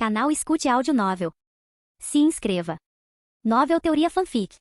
Canal Escute Áudio Novel. Se inscreva. Novel Teoria Fanfic.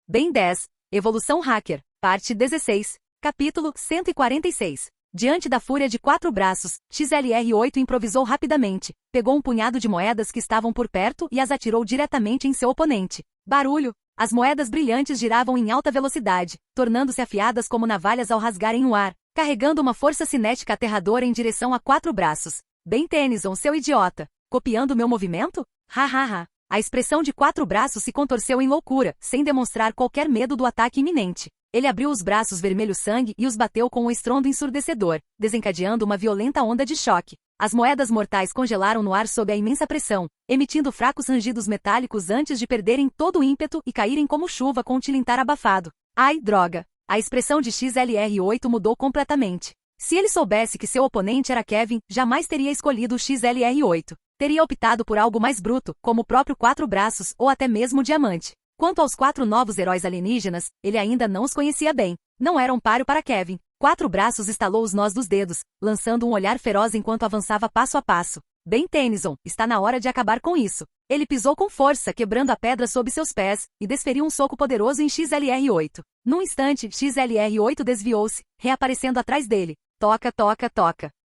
Ben 10, Evolução Hacker, parte 16, capítulo 146. Diante da fúria de 4 braços, XLR-8 improvisou rapidamente, pegou um punhado de moedas que estavam por perto e as atirou diretamente em seu oponente. Barulho! As moedas brilhantes giravam em alta velocidade, tornando-se afiadas como navalhas ao rasgarem o ar, carregando uma força cinética aterradora em direção a 4 braços. Ben Tennyson, seu idiota! Copiando meu movimento? Ha. A expressão de 4 braços se contorceu em loucura, sem demonstrar qualquer medo do ataque iminente. Ele abriu os braços vermelho-sangue e os bateu com um estrondo ensurdecedor, desencadeando uma violenta onda de choque. As moedas mortais congelaram no ar sob a imensa pressão, emitindo fracos rangidos metálicos antes de perderem todo o ímpeto e caírem como chuva com um tilintar abafado. Ai, droga! A expressão de XLR-8 mudou completamente. Se ele soubesse que seu oponente era Kevin, jamais teria escolhido o XLR-8. Teria optado por algo mais bruto, como o próprio 4 braços ou até mesmo o diamante. Quanto aos 4 novos heróis alienígenas, ele ainda não os conhecia bem. Não era um páreo para Kevin. 4 braços estalou os nós dos dedos, lançando um olhar feroz enquanto avançava passo a passo. Ben Tennyson, está na hora de acabar com isso. Ele pisou com força, quebrando a pedra sob seus pés, e desferiu um soco poderoso em XLR-8. Num instante, XLR-8 desviou-se, reaparecendo atrás dele. Toca.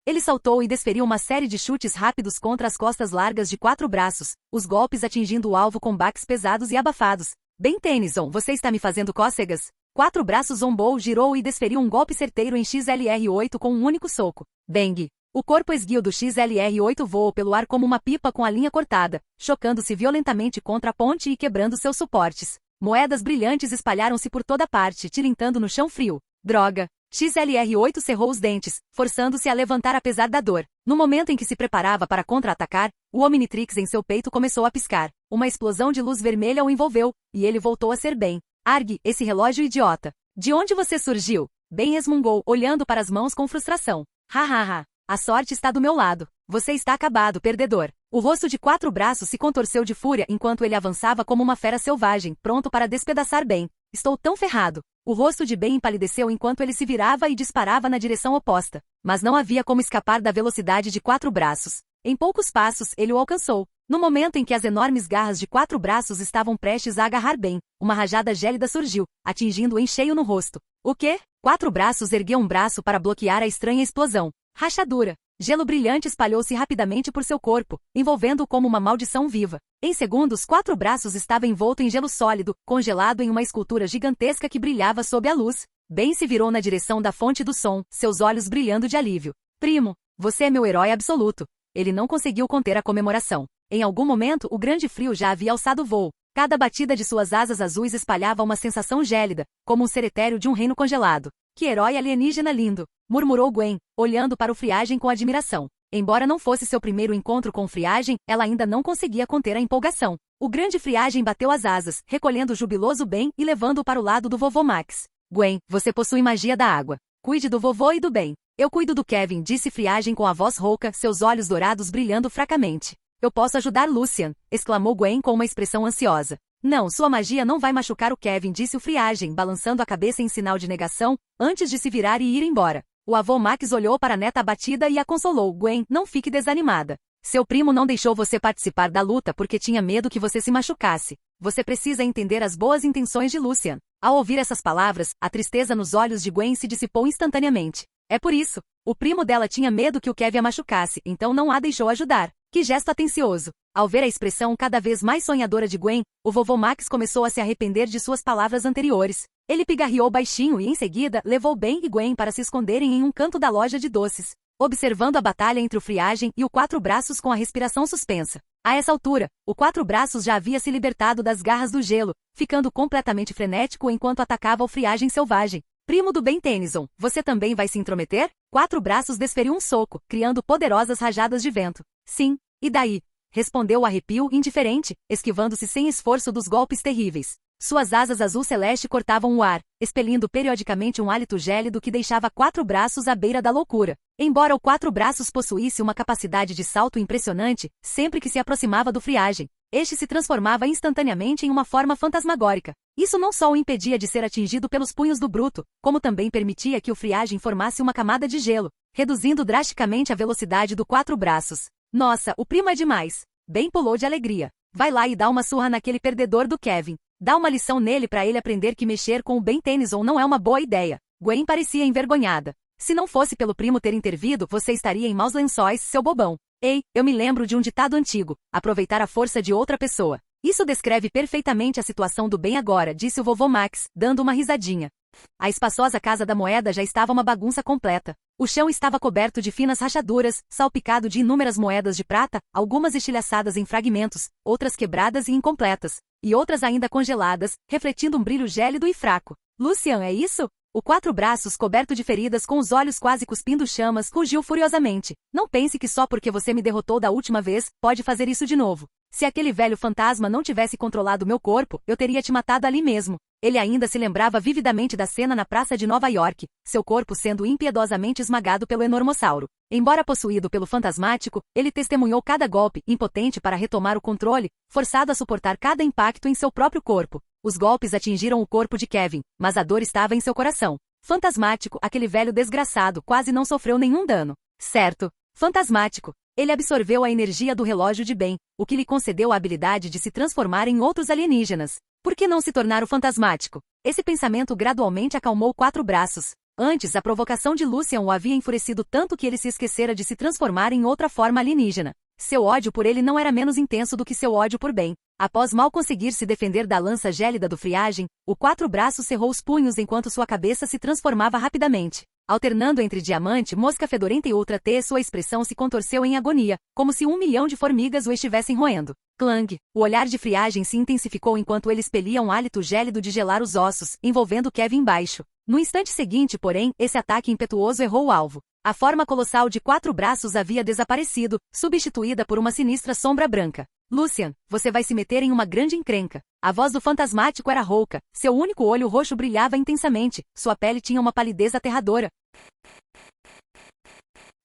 Ele saltou e desferiu uma série de chutes rápidos contra as costas largas de 4 braços, os golpes atingindo o alvo com baques pesados e abafados. Ben Tennyson, você está me fazendo cócegas? 4 braços zombou, girou e desferiu um golpe certeiro em XLR-8 com um único soco. Bang! O corpo esguio do XLR-8 voou pelo ar como uma pipa com a linha cortada, chocando-se violentamente contra a ponte e quebrando seus suportes. Moedas brilhantes espalharam-se por toda parte, tilintando no chão frio. Droga! XLR-8 cerrou os dentes, forçando-se a levantar apesar da dor. No momento em que se preparava para contra-atacar, o Omnitrix em seu peito começou a piscar. Uma explosão de luz vermelha o envolveu, e ele voltou a ser Ben. Argue, esse relógio idiota. De onde você surgiu? Ben resmungou, olhando para as mãos com frustração. Ha. A sorte está do meu lado. Você está acabado, perdedor. O rosto de 4 braços se contorceu de fúria enquanto ele avançava como uma fera selvagem, pronto para despedaçar Ben. Estou tão ferrado. O rosto de Ben empalideceu enquanto ele se virava e disparava na direção oposta. Mas não havia como escapar da velocidade de 4 braços. Em poucos passos, ele o alcançou. No momento em que as enormes garras de 4 braços estavam prestes a agarrar Ben, uma rajada gélida surgiu, atingindo-o em cheio no rosto. O quê? 4 braços ergueu um braço para bloquear a estranha explosão. Rachadura. Gelo brilhante espalhou-se rapidamente por seu corpo, envolvendo-o como uma maldição viva. Em segundos, 4 braços estava envolto em gelo sólido, congelado em uma escultura gigantesca que brilhava sob a luz. Ben se virou na direção da fonte do som, seus olhos brilhando de alívio. Primo, você é meu herói absoluto. Ele não conseguiu conter a comemoração. Em algum momento, o grande frio já havia alçado voo. Cada batida de suas asas azuis espalhava uma sensação gélida, como um cemitério de um reino congelado. Que herói alienígena lindo! Murmurou Gwen, olhando para o Friagem com admiração. Embora não fosse seu primeiro encontro com Friagem, ela ainda não conseguia conter a empolgação. O grande Friagem bateu as asas, recolhendo o jubiloso Ben e levando-o para o lado do vovô Max. Gwen, você possui magia da água. Cuide do vovô e do Ben. Eu cuido do Kevin, disse Friagem com a voz rouca, seus olhos dourados brilhando fracamente. Eu posso ajudar Lucian, exclamou Gwen com uma expressão ansiosa. Não, sua magia não vai machucar o Kevin, disse o Friagem, balançando a cabeça em sinal de negação, antes de se virar e ir embora. O avô Max olhou para a neta abatida e a consolou. Gwen, não fique desanimada. Seu primo não deixou você participar da luta porque tinha medo que você se machucasse. Você precisa entender as boas intenções de Lucian. Ao ouvir essas palavras, a tristeza nos olhos de Gwen se dissipou instantaneamente. É por isso. O primo dela tinha medo que o Kevin a machucasse, então não a deixou ajudar. Que gesto atencioso! Ao ver a expressão cada vez mais sonhadora de Gwen, o vovô Max começou a se arrepender de suas palavras anteriores. Ele pigarreou baixinho e, em seguida, levou Ben e Gwen para se esconderem em um canto da loja de doces, observando a batalha entre o Friagem e o 4 braços com a respiração suspensa. A essa altura, o 4 braços já havia se libertado das garras do gelo, ficando completamente frenético enquanto atacava o Friagem selvagem. Primo do Ben Tennyson, você também vai se intrometer? 4 braços desferiu um soco, criando poderosas rajadas de vento. Sim, e daí? Respondeu o arrepio indiferente, esquivando-se sem esforço dos golpes terríveis. Suas asas azul celeste cortavam o ar, expelindo periodicamente um hálito gélido que deixava 4 braços à beira da loucura. Embora o 4 braços possuísse uma capacidade de salto impressionante, sempre que se aproximava do Friagem, este se transformava instantaneamente em uma forma fantasmagórica. Isso não só o impedia de ser atingido pelos punhos do bruto, como também permitia que o Friagem formasse uma camada de gelo, reduzindo drasticamente a velocidade do 4 braços. Nossa, o primo é demais! Ben pulou de alegria. Vai lá e dá uma surra naquele perdedor do Kevin. Dá uma lição nele pra ele aprender que mexer com o Ben Tennyson não é uma boa ideia. Gwen parecia envergonhada. Se não fosse pelo primo ter intervido, você estaria em maus lençóis, seu bobão. Ei, eu me lembro de um ditado antigo: aproveitar a força de outra pessoa. Isso descreve perfeitamente a situação do Ben agora, disse o vovô Max, dando uma risadinha. A espaçosa casa da moeda já estava uma bagunça completa. O chão estava coberto de finas rachaduras, salpicado de inúmeras moedas de prata, algumas estilhaçadas em fragmentos, outras quebradas e incompletas, e outras ainda congeladas, refletindo um brilho gélido e fraco. Lucian, é isso? O quatro braços coberto de feridas com os olhos quase cuspindo chamas, rugiu furiosamente. Não pense que só porque você me derrotou da última vez, pode fazer isso de novo. Se aquele velho fantasma não tivesse controlado meu corpo, eu teria te matado ali mesmo. Ele ainda se lembrava vividamente da cena na praça de Nova York, seu corpo sendo impiedosamente esmagado pelo enormossauro. Embora possuído pelo fantasmático, ele testemunhou cada golpe, impotente para retomar o controle, forçado a suportar cada impacto em seu próprio corpo. Os golpes atingiram o corpo de Kevin, mas a dor estava em seu coração. Fantasmático, aquele velho desgraçado, quase não sofreu nenhum dano. Certo. Fantasmático. Ele absorveu a energia do relógio de Ben, o que lhe concedeu a habilidade de se transformar em outros alienígenas. Por que não se tornar o fantasmático? Esse pensamento gradualmente acalmou quatro braços. Antes, a provocação de Lucian o havia enfurecido tanto que ele se esquecera de se transformar em outra forma alienígena. Seu ódio por ele não era menos intenso do que seu ódio por Ben. Após mal conseguir se defender da lança gélida do Friagem, o quatro braços cerrou os punhos enquanto sua cabeça se transformava rapidamente. Alternando entre diamante, mosca fedorenta e outra T, sua expressão se contorceu em agonia, como se 1 milhão de formigas o estivessem roendo. Clang! O olhar de Friagem se intensificou enquanto ele expelia um hálito gélido de gelar os ossos, envolvendo Kevin embaixo. No instante seguinte, porém, esse ataque impetuoso errou o alvo. A forma colossal de quatro braços havia desaparecido, substituída por uma sinistra sombra branca. Lucian, você vai se meter em uma grande encrenca. A voz do fantasmático era rouca, seu único olho roxo brilhava intensamente, sua pele tinha uma palidez aterradora.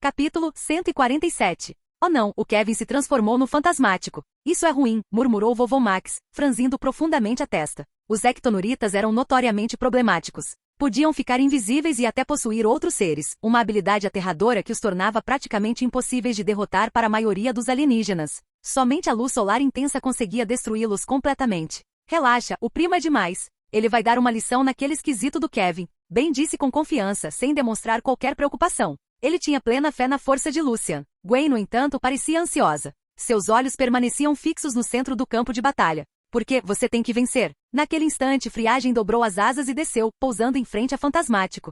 Capítulo 147. Oh não, o Kevin se transformou no fantasmático. Isso é ruim, murmurou vovô Max, franzindo profundamente a testa. Os ectonuritas eram notoriamente problemáticos. Podiam ficar invisíveis e até possuir outros seres, uma habilidade aterradora que os tornava praticamente impossíveis de derrotar para a maioria dos alienígenas. Somente a luz solar intensa conseguia destruí-los completamente. Relaxa, o primo é demais. Ele vai dar uma lição naquele esquisito do Kevin. Ben disse com confiança, sem demonstrar qualquer preocupação. Ele tinha plena fé na força de Lucian. Gwen, no entanto, parecia ansiosa. Seus olhos permaneciam fixos no centro do campo de batalha. Porque você tem que vencer. Naquele instante, Friagem dobrou as asas e desceu, pousando em frente a Fantasmático.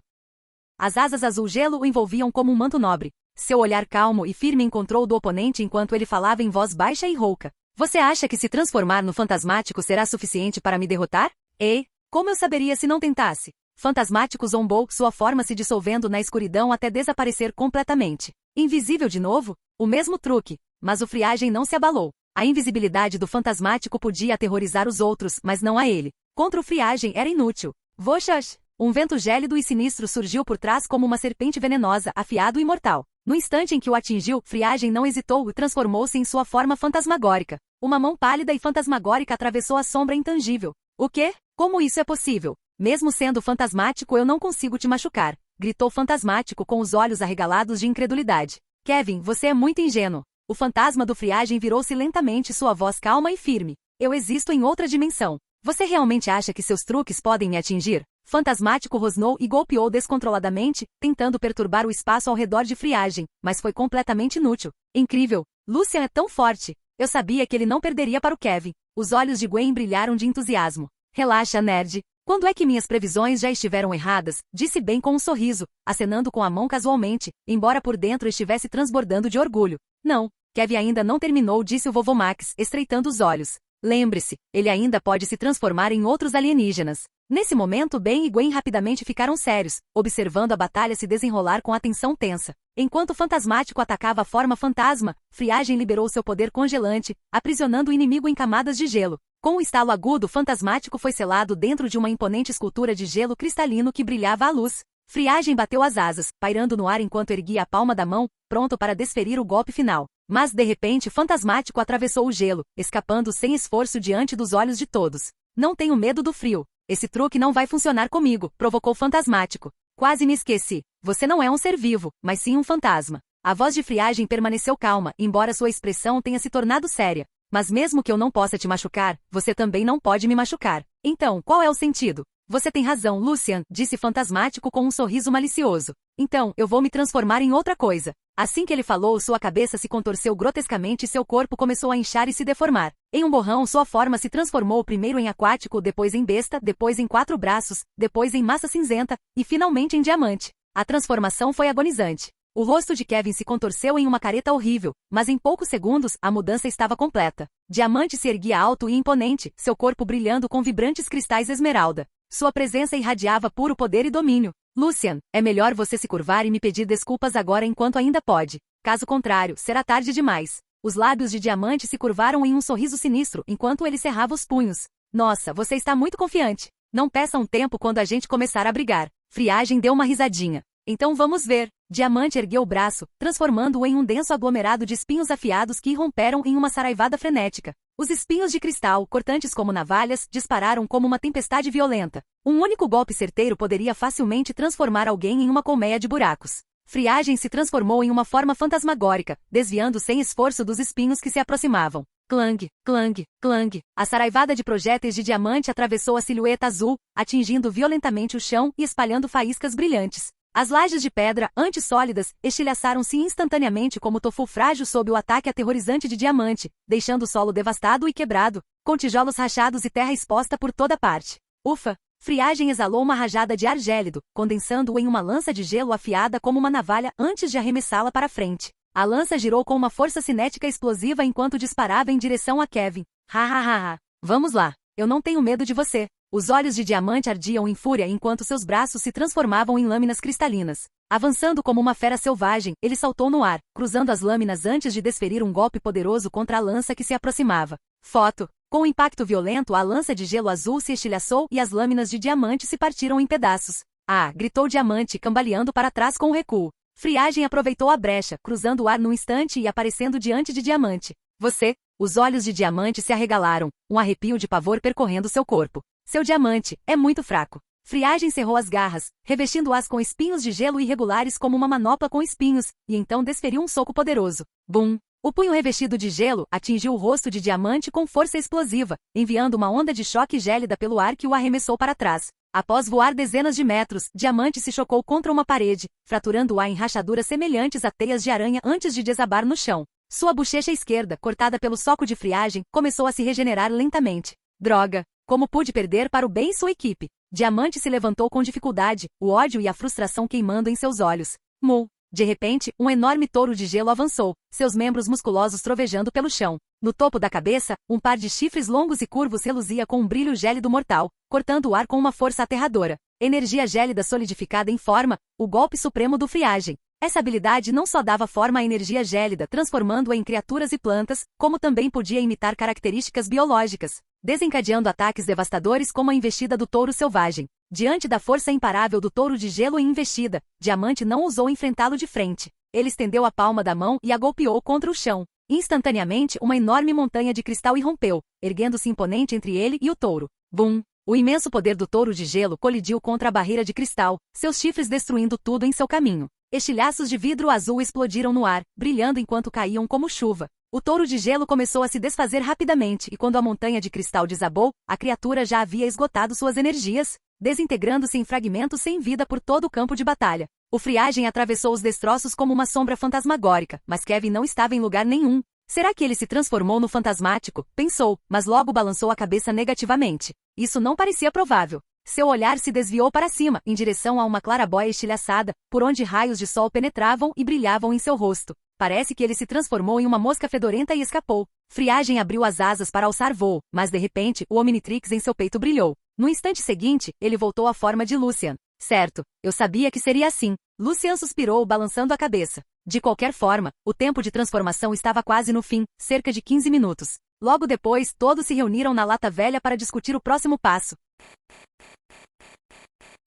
As asas azul-gelo o envolviam como um manto nobre. Seu olhar calmo e firme encontrou o do oponente enquanto ele falava em voz baixa e rouca. Você acha que se transformar no Fantasmático será suficiente para me derrotar? Ei, como eu saberia se não tentasse? Fantasmático zombou, sua forma se dissolvendo na escuridão até desaparecer completamente. Invisível de novo? O mesmo truque. Mas o Friagem não se abalou. A invisibilidade do fantasmático podia aterrorizar os outros, mas não a ele. Contra o Friagem era inútil. Voxax! Um vento gélido e sinistro surgiu por trás como uma serpente venenosa, afiado e mortal. No instante em que o atingiu, Friagem não hesitou e transformou-se em sua forma fantasmagórica. Uma mão pálida e fantasmagórica atravessou a sombra intangível. O quê? Como isso é possível? Mesmo sendo fantasmático, eu não consigo te machucar, gritou Fantasmático com os olhos arregalados de incredulidade. Kevin, você é muito ingênuo. O fantasma do Friagem virou-se lentamente, sua voz calma e firme. Eu existo em outra dimensão. Você realmente acha que seus truques podem me atingir? Fantasmático rosnou e golpeou descontroladamente, tentando perturbar o espaço ao redor de Friagem, mas foi completamente inútil. Incrível! Lucian é tão forte! Eu sabia que ele não perderia para o Kevin. Os olhos de Gwen brilharam de entusiasmo. Relaxa, nerd. Quando é que minhas previsões já estiveram erradas? Disse Ben com um sorriso, acenando com a mão casualmente, embora por dentro estivesse transbordando de orgulho. Não, Kevin ainda não terminou, disse o vovô Max, estreitando os olhos. Lembre-se, ele ainda pode se transformar em outros alienígenas. Nesse momento, Ben e Gwen rapidamente ficaram sérios, observando a batalha se desenrolar com atenção tensa. Enquanto o Fantasmático atacava a forma fantasma, Friagem liberou seu poder congelante, aprisionando o inimigo em camadas de gelo. Com um estalo agudo, o Fantasmático foi selado dentro de uma imponente escultura de gelo cristalino que brilhava à luz. Friagem bateu as asas, pairando no ar enquanto erguia a palma da mão, pronto para desferir o golpe final. Mas, de repente, Fantasmático atravessou o gelo, escapando sem esforço diante dos olhos de todos. Não tenho medo do frio. Esse truque não vai funcionar comigo, provocou Fantasmático. Quase me esqueci. Você não é um ser vivo, mas sim um fantasma. A voz de Friagem permaneceu calma, embora sua expressão tenha se tornado séria. Mas mesmo que eu não possa te machucar, você também não pode me machucar. Então, qual é o sentido? Você tem razão, Lucian, disse Fantasmático com um sorriso malicioso. Então, eu vou me transformar em outra coisa. Assim que ele falou, sua cabeça se contorceu grotescamente e seu corpo começou a inchar e se deformar. Em um borrão, sua forma se transformou primeiro em aquático, depois em besta, depois em 4 braços, depois em massa cinzenta, e finalmente em diamante. A transformação foi agonizante. O rosto de Kevin se contorceu em uma careta horrível, mas em poucos segundos, a mudança estava completa. Diamante se erguia alto e imponente, seu corpo brilhando com vibrantes cristais esmeralda. Sua presença irradiava puro poder e domínio. Lucian, é melhor você se curvar e me pedir desculpas agora enquanto ainda pode. Caso contrário, será tarde demais. Os lábios de Diamante se curvaram em um sorriso sinistro enquanto ele cerrava os punhos. Nossa, você está muito confiante. Não peça um tempo quando a gente começar a brigar. Friagem deu uma risadinha. Então vamos ver. Diamante ergueu o braço, transformando-o em um denso aglomerado de espinhos afiados que irromperam em uma saraivada frenética. Os espinhos de cristal, cortantes como navalhas, dispararam como uma tempestade violenta. Um único golpe certeiro poderia facilmente transformar alguém em uma colmeia de buracos. Friagem se transformou em uma forma fantasmagórica, desviando sem esforço dos espinhos que se aproximavam. Clang, clang, clang. A saraivada de projéteis de diamante atravessou a silhueta azul, atingindo violentamente o chão e espalhando faíscas brilhantes. As lajes de pedra, antes sólidas, estilhaçaram-se instantaneamente como tofu frágil sob o ataque aterrorizante de Diamante, deixando o solo devastado e quebrado, com tijolos rachados e terra exposta por toda parte. Ufa! Friagem exalou uma rajada de ar gélido, condensando-o em uma lança de gelo afiada como uma navalha antes de arremessá-la para frente. A lança girou com uma força cinética explosiva enquanto disparava em direção a Kevin. Ha ha ha ha! Vamos lá! Eu não tenho medo de você! Os olhos de Diamante ardiam em fúria enquanto seus braços se transformavam em lâminas cristalinas. Avançando como uma fera selvagem, ele saltou no ar, cruzando as lâminas antes de desferir um golpe poderoso contra a lança que se aproximava. Foto. Com um impacto violento, a lança de gelo azul se estilhaçou e as lâminas de Diamante se partiram em pedaços. Ah! Gritou Diamante, cambaleando para trás com um recuo. Friagem aproveitou a brecha, cruzando o ar num instante e aparecendo diante de Diamante. Você? Os olhos de Diamante se arregalaram, um arrepio de pavor percorrendo seu corpo. Seu Diamante é muito fraco. Friagem cerrou as garras, revestindo-as com espinhos de gelo irregulares como uma manopla com espinhos, e então desferiu um soco poderoso. Bum! O punho revestido de gelo atingiu o rosto de Diamante com força explosiva, enviando uma onda de choque gélida pelo ar que o arremessou para trás. Após voar dezenas de metros, Diamante se chocou contra uma parede, fraturando-a em rachaduras semelhantes a teias de aranha antes de desabar no chão. Sua bochecha esquerda, cortada pelo soco de Friagem, começou a se regenerar lentamente. Droga! Como pude perder para o bem sua equipe? Diamante se levantou com dificuldade, o ódio e a frustração queimando em seus olhos. Mu! De repente, um enorme touro de gelo avançou, seus membros musculosos trovejando pelo chão. No topo da cabeça, um par de chifres longos e curvos reluzia com um brilho gélido mortal, cortando o ar com uma força aterradora. Energia gélida solidificada em forma, o golpe supremo do Friagem. Essa habilidade não só dava forma à energia gélida, transformando-a em criaturas e plantas, como também podia imitar características biológicas, desencadeando ataques devastadores como a investida do touro selvagem. Diante da força imparável do touro de gelo em investida, Diamante não ousou enfrentá-lo de frente. Ele estendeu a palma da mão e a golpeou contra o chão. Instantaneamente, uma enorme montanha de cristal irrompeu, erguendo-se imponente entre ele e o touro. Bum! O imenso poder do touro de gelo colidiu contra a barreira de cristal, seus chifres destruindo tudo em seu caminho. Estilhaços de vidro azul explodiram no ar, brilhando enquanto caíam como chuva. O touro de gelo começou a se desfazer rapidamente e quando a montanha de cristal desabou, a criatura já havia esgotado suas energias, desintegrando-se em fragmentos sem vida por todo o campo de batalha. O Friagem atravessou os destroços como uma sombra fantasmagórica, mas Kevin não estava em lugar nenhum. Será que ele se transformou no fantasmático? Pensou, mas logo balançou a cabeça negativamente. Isso não parecia provável. Seu olhar se desviou para cima, em direção a uma clarabóia estilhaçada, por onde raios de sol penetravam e brilhavam em seu rosto. Parece que ele se transformou em uma mosca fedorenta e escapou. Friagem abriu as asas para alçar voo, mas de repente, o Omnitrix em seu peito brilhou. No instante seguinte, ele voltou à forma de Lucian. Certo, eu sabia que seria assim. Lucian suspirou, balançando a cabeça. De qualquer forma, o tempo de transformação estava quase no fim, cerca de 15 minutos. Logo depois, todos se reuniram na Lata Velha para discutir o próximo passo.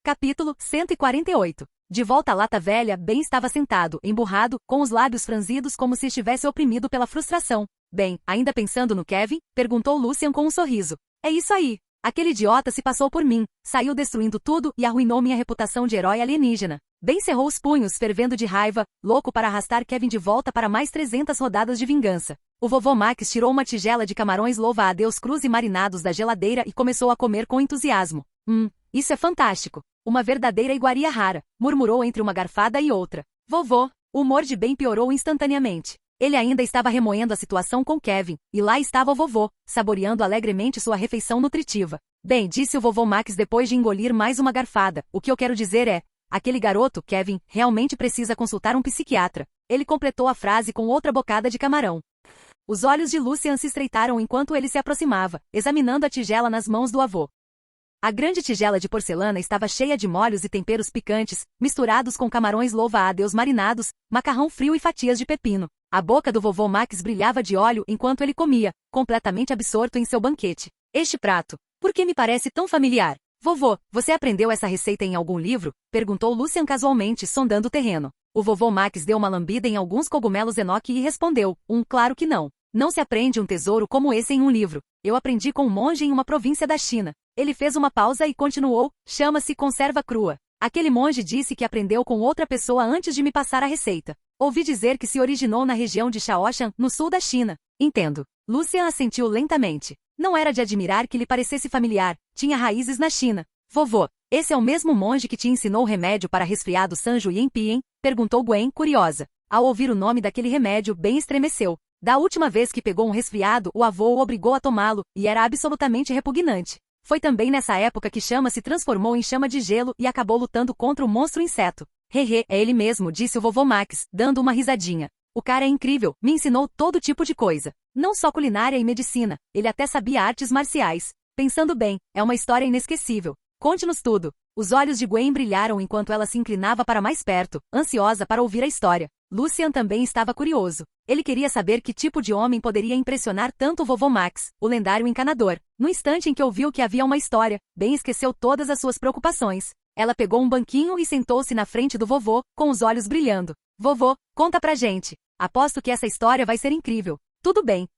Capítulo 148. De volta à Lata Velha, Ben estava sentado, emburrado, com os lábios franzidos como se estivesse oprimido pela frustração. Bem, ainda pensando no Kevin? Perguntou Lucian com um sorriso. É isso aí. Aquele idiota se passou por mim, saiu destruindo tudo e arruinou minha reputação de herói alienígena. Ben cerrou os punhos, fervendo de raiva, louco para arrastar Kevin de volta para mais 300 rodadas de vingança. O vovô Max tirou uma tigela de camarões louva-a-Deus crus e marinados da geladeira e começou a comer com entusiasmo. Isso é fantástico. Uma verdadeira iguaria rara, murmurou entre uma garfada e outra. Vovô, o humor de Ben piorou instantaneamente. Ele ainda estava remoendo a situação com Kevin, e lá estava o vovô, saboreando alegremente sua refeição nutritiva. Bem, disse o vovô Max depois de engolir mais uma garfada, o que eu quero dizer é, aquele garoto, Kevin, realmente precisa consultar um psiquiatra. Ele completou a frase com outra bocada de camarão. Os olhos de Lucian se estreitaram enquanto ele se aproximava, examinando a tigela nas mãos do avô. A grande tigela de porcelana estava cheia de molhos e temperos picantes, misturados com camarões louva-a-Deus marinados, macarrão frio e fatias de pepino. A boca do vovô Max brilhava de óleo enquanto ele comia, completamente absorto em seu banquete. Este prato, por que me parece tão familiar? Vovô, você aprendeu essa receita em algum livro? Perguntou Lucian casualmente, sondando o terreno. O vovô Max deu uma lambida em alguns cogumelos Enoch e respondeu, claro que não. Não se aprende um tesouro como esse em um livro. Eu aprendi com um monge em uma província da China. Ele fez uma pausa e continuou, chama-se conserva crua. Aquele monge disse que aprendeu com outra pessoa antes de me passar a receita. Ouvi dizer que se originou na região de Shaoshan, no sul da China. Entendo. Lucian assentiu lentamente. Não era de admirar que lhe parecesse familiar, tinha raízes na China. Vovô, esse é o mesmo monge que te ensinou o remédio para resfriado Sanju Yenpien? Perguntou Gwen, curiosa. Ao ouvir o nome daquele remédio, Ben estremeceu. Da última vez que pegou um resfriado, o avô o obrigou a tomá-lo, e era absolutamente repugnante. Foi também nessa época que Chama se transformou em chama de gelo e acabou lutando contra o monstro inseto. Hehe, é ele mesmo, disse o vovô Max, dando uma risadinha. O cara é incrível, me ensinou todo tipo de coisa. Não só culinária e medicina, ele até sabia artes marciais. Pensando bem, é uma história inesquecível. Conte-nos tudo. Os olhos de Gwen brilharam enquanto ela se inclinava para mais perto, ansiosa para ouvir a história. Lucian também estava curioso. Ele queria saber que tipo de homem poderia impressionar tanto o vovô Max, o lendário encanador. No instante em que ouviu que havia uma história, Ben esqueceu todas as suas preocupações. Ela pegou um banquinho e sentou-se na frente do vovô, com os olhos brilhando. Vovô, conta pra gente. Aposto que essa história vai ser incrível. Tudo bem,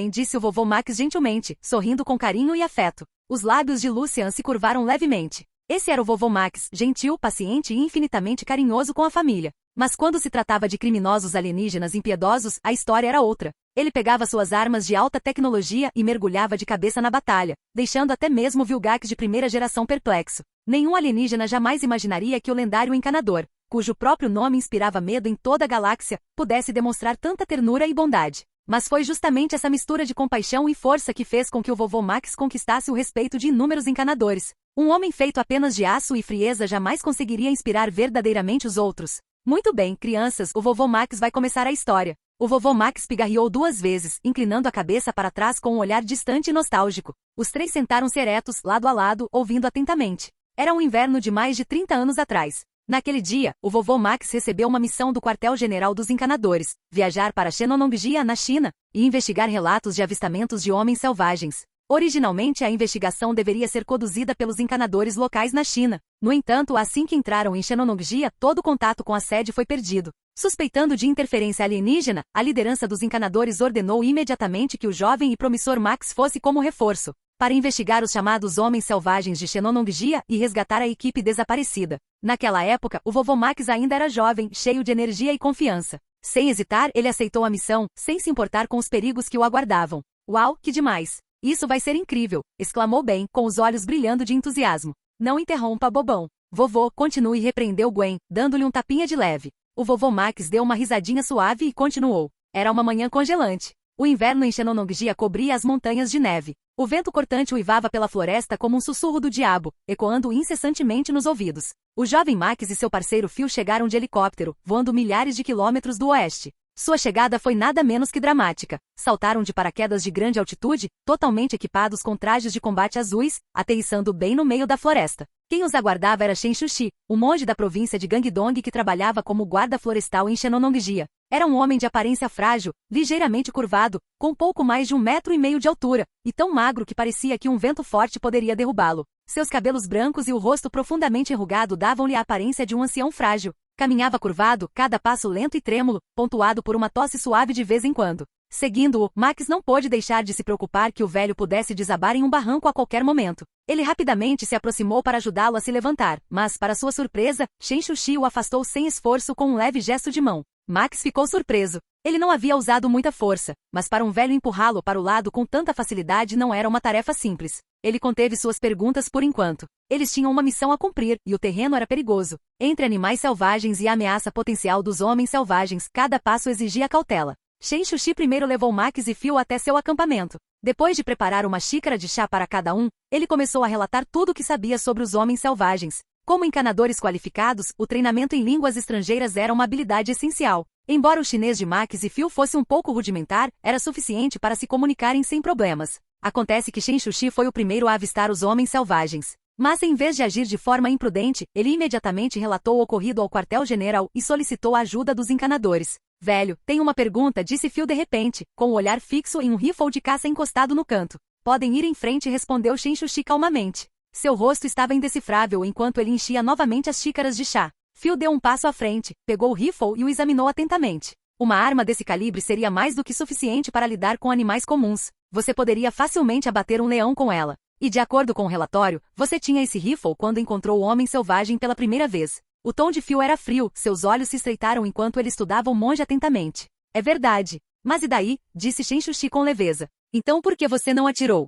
disse o vovô Max gentilmente, sorrindo com carinho e afeto. Os lábios de Lucian se curvaram levemente. Esse era o vovô Max, gentil, paciente e infinitamente carinhoso com a família. Mas quando se tratava de criminosos alienígenas impiedosos, a história era outra. Ele pegava suas armas de alta tecnologia e mergulhava de cabeça na batalha, deixando até mesmo Vilgax de primeira geração perplexo. Nenhum alienígena jamais imaginaria que o lendário encanador, cujo próprio nome inspirava medo em toda a galáxia, pudesse demonstrar tanta ternura e bondade. Mas foi justamente essa mistura de compaixão e força que fez com que o vovô Max conquistasse o respeito de inúmeros encanadores. Um homem feito apenas de aço e frieza jamais conseguiria inspirar verdadeiramente os outros. Muito bem, crianças, o vovô Max vai começar a história. O vovô Max pigarreou 2 vezes, inclinando a cabeça para trás com um olhar distante e nostálgico. Os 3 sentaram-se eretos, lado a lado, ouvindo atentamente. Era um inverno de mais de 30 anos atrás. Naquele dia, o vovô Max recebeu uma missão do quartel-general dos encanadores, viajar para Shennonongjia, na China, e investigar relatos de avistamentos de homens selvagens. Originalmente a investigação deveria ser conduzida pelos encanadores locais na China. No entanto, assim que entraram em Shennonongjia, todo contato com a sede foi perdido. Suspeitando de interferência alienígena, a liderança dos encanadores ordenou imediatamente que o jovem e promissor Max fosse como reforço, para investigar os chamados homens selvagens de Shennonongjia e resgatar a equipe desaparecida. Naquela época, o vovô Max ainda era jovem, cheio de energia e confiança. Sem hesitar, ele aceitou a missão, sem se importar com os perigos que o aguardavam. Uau, que demais! Isso vai ser incrível! Exclamou Ben, com os olhos brilhando de entusiasmo. Não interrompa, bobão. Vovô, continue, repreendeu Gwen, dando-lhe um tapinha de leve. O vovô Max deu uma risadinha suave e continuou. Era uma manhã congelante. O inverno em Shennonongjia cobria as montanhas de neve. O vento cortante uivava pela floresta como um sussurro do diabo, ecoando incessantemente nos ouvidos. O jovem Max e seu parceiro Phil chegaram de helicóptero, voando milhares de quilômetros do oeste. Sua chegada foi nada menos que dramática. Saltaram de paraquedas de grande altitude, totalmente equipados com trajes de combate azuis, aterrissando bem no meio da floresta. Quem os aguardava era Shen Shushi, o monge da província de Gangdong que trabalhava como guarda florestal em Shennonongjia. Era um homem de aparência frágil, ligeiramente curvado, com pouco mais de 1,5 metros de altura, e tão magro que parecia que um vento forte poderia derrubá-lo. Seus cabelos brancos e o rosto profundamente enrugado davam-lhe a aparência de um ancião frágil. Caminhava curvado, cada passo lento e trêmulo, pontuado por uma tosse suave de vez em quando. Seguindo-o, Max não pôde deixar de se preocupar que o velho pudesse desabar em um barranco a qualquer momento. Ele rapidamente se aproximou para ajudá-lo a se levantar, mas, para sua surpresa, Shen Shushi o afastou sem esforço com um leve gesto de mão. Max ficou surpreso. Ele não havia usado muita força, mas para um velho empurrá-lo para o lado com tanta facilidade não era uma tarefa simples. Ele conteve suas perguntas por enquanto. Eles tinham uma missão a cumprir, e o terreno era perigoso. Entre animais selvagens e a ameaça potencial dos homens selvagens, cada passo exigia cautela. Shen Shushi primeiro levou Max e Phil até seu acampamento. Depois de preparar uma xícara de chá para cada um, ele começou a relatar tudo o que sabia sobre os homens selvagens. Como encanadores qualificados, o treinamento em línguas estrangeiras era uma habilidade essencial. Embora o chinês de Max e Phil fosse um pouco rudimentar, era suficiente para se comunicarem sem problemas. Acontece que Shen Shushi foi o primeiro a avistar os homens selvagens. Mas em vez de agir de forma imprudente, ele imediatamente relatou o ocorrido ao quartel-general e solicitou a ajuda dos encanadores. Velho, tenho uma pergunta, disse Phil de repente, com o olhar fixo em um rifle de caça encostado no canto. Podem ir em frente, respondeu Shen Shushi calmamente. Seu rosto estava indecifrável enquanto ele enchia novamente as xícaras de chá. Phil deu um passo à frente, pegou o rifle e o examinou atentamente. Uma arma desse calibre seria mais do que suficiente para lidar com animais comuns. Você poderia facilmente abater um leão com ela. E de acordo com o relatório, você tinha esse rifle quando encontrou o homem selvagem pela primeira vez. O tom de Phil era frio, seus olhos se estreitaram enquanto ele estudava o monge atentamente. É verdade. Mas e daí? Disse Shen Shushi com leveza. Então por que você não atirou?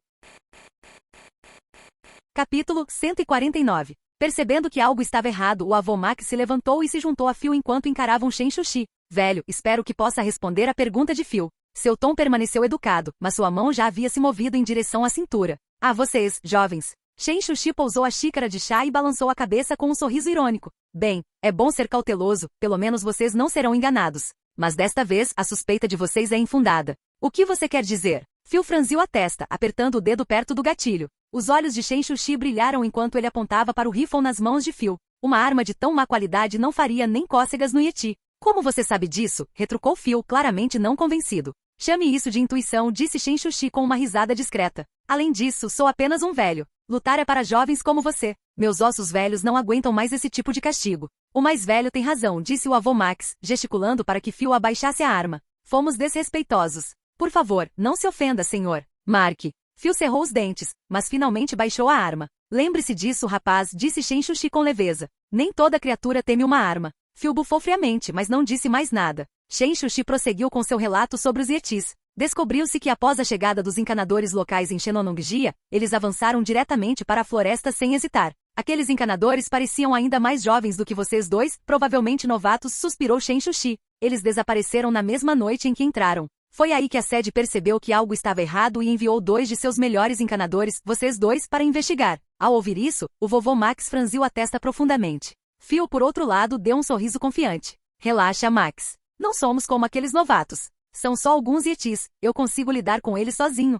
Capítulo 149. Percebendo que algo estava errado, o avô Max se levantou e se juntou a Phil enquanto encaravam Shen Shushi. Velho, espero que possa responder a pergunta de Phil. Seu tom permaneceu educado, mas sua mão já havia se movido em direção à cintura. Ah, vocês, jovens. Shen Shushi pousou a xícara de chá e balançou a cabeça com um sorriso irônico. Bem, é bom ser cauteloso, pelo menos vocês não serão enganados. Mas desta vez, a suspeita de vocês é infundada. O que você quer dizer? Phil franziu a testa, apertando o dedo perto do gatilho. Os olhos de Shen Shushi brilharam enquanto ele apontava para o rifle nas mãos de Phil. Uma arma de tão má qualidade não faria nem cócegas no Yeti. Como você sabe disso? Retrucou Phil, claramente não convencido. Chame isso de intuição, disse Shen Shushi com uma risada discreta. Além disso, sou apenas um velho. Lutar é para jovens como você. Meus ossos velhos não aguentam mais esse tipo de castigo. O mais velho tem razão, disse o avô Max, gesticulando para que Phil abaixasse a arma. Fomos desrespeitosos. Por favor, não se ofenda, senhor. Mark. Phil cerrou os dentes, mas finalmente baixou a arma. Lembre-se disso, rapaz, disse Shen Shushi com leveza. Nem toda criatura teme uma arma. Phil bufou friamente, mas não disse mais nada. Shen Shushi prosseguiu com seu relato sobre os Yetis. Descobriu-se que após a chegada dos encanadores locais em Shennonong-jia, eles avançaram diretamente para a floresta sem hesitar. Aqueles encanadores pareciam ainda mais jovens do que vocês dois, provavelmente novatos, suspirou Shen Shushi. Eles desapareceram na mesma noite em que entraram. Foi aí que a sede percebeu que algo estava errado e enviou 2 de seus melhores encanadores, vocês dois, para investigar. Ao ouvir isso, o vovô Max franziu a testa profundamente. Phil, por outro lado, deu um sorriso confiante. Relaxa, Max. Não somos como aqueles novatos. São só alguns Yetis, eu consigo lidar com eles sozinho.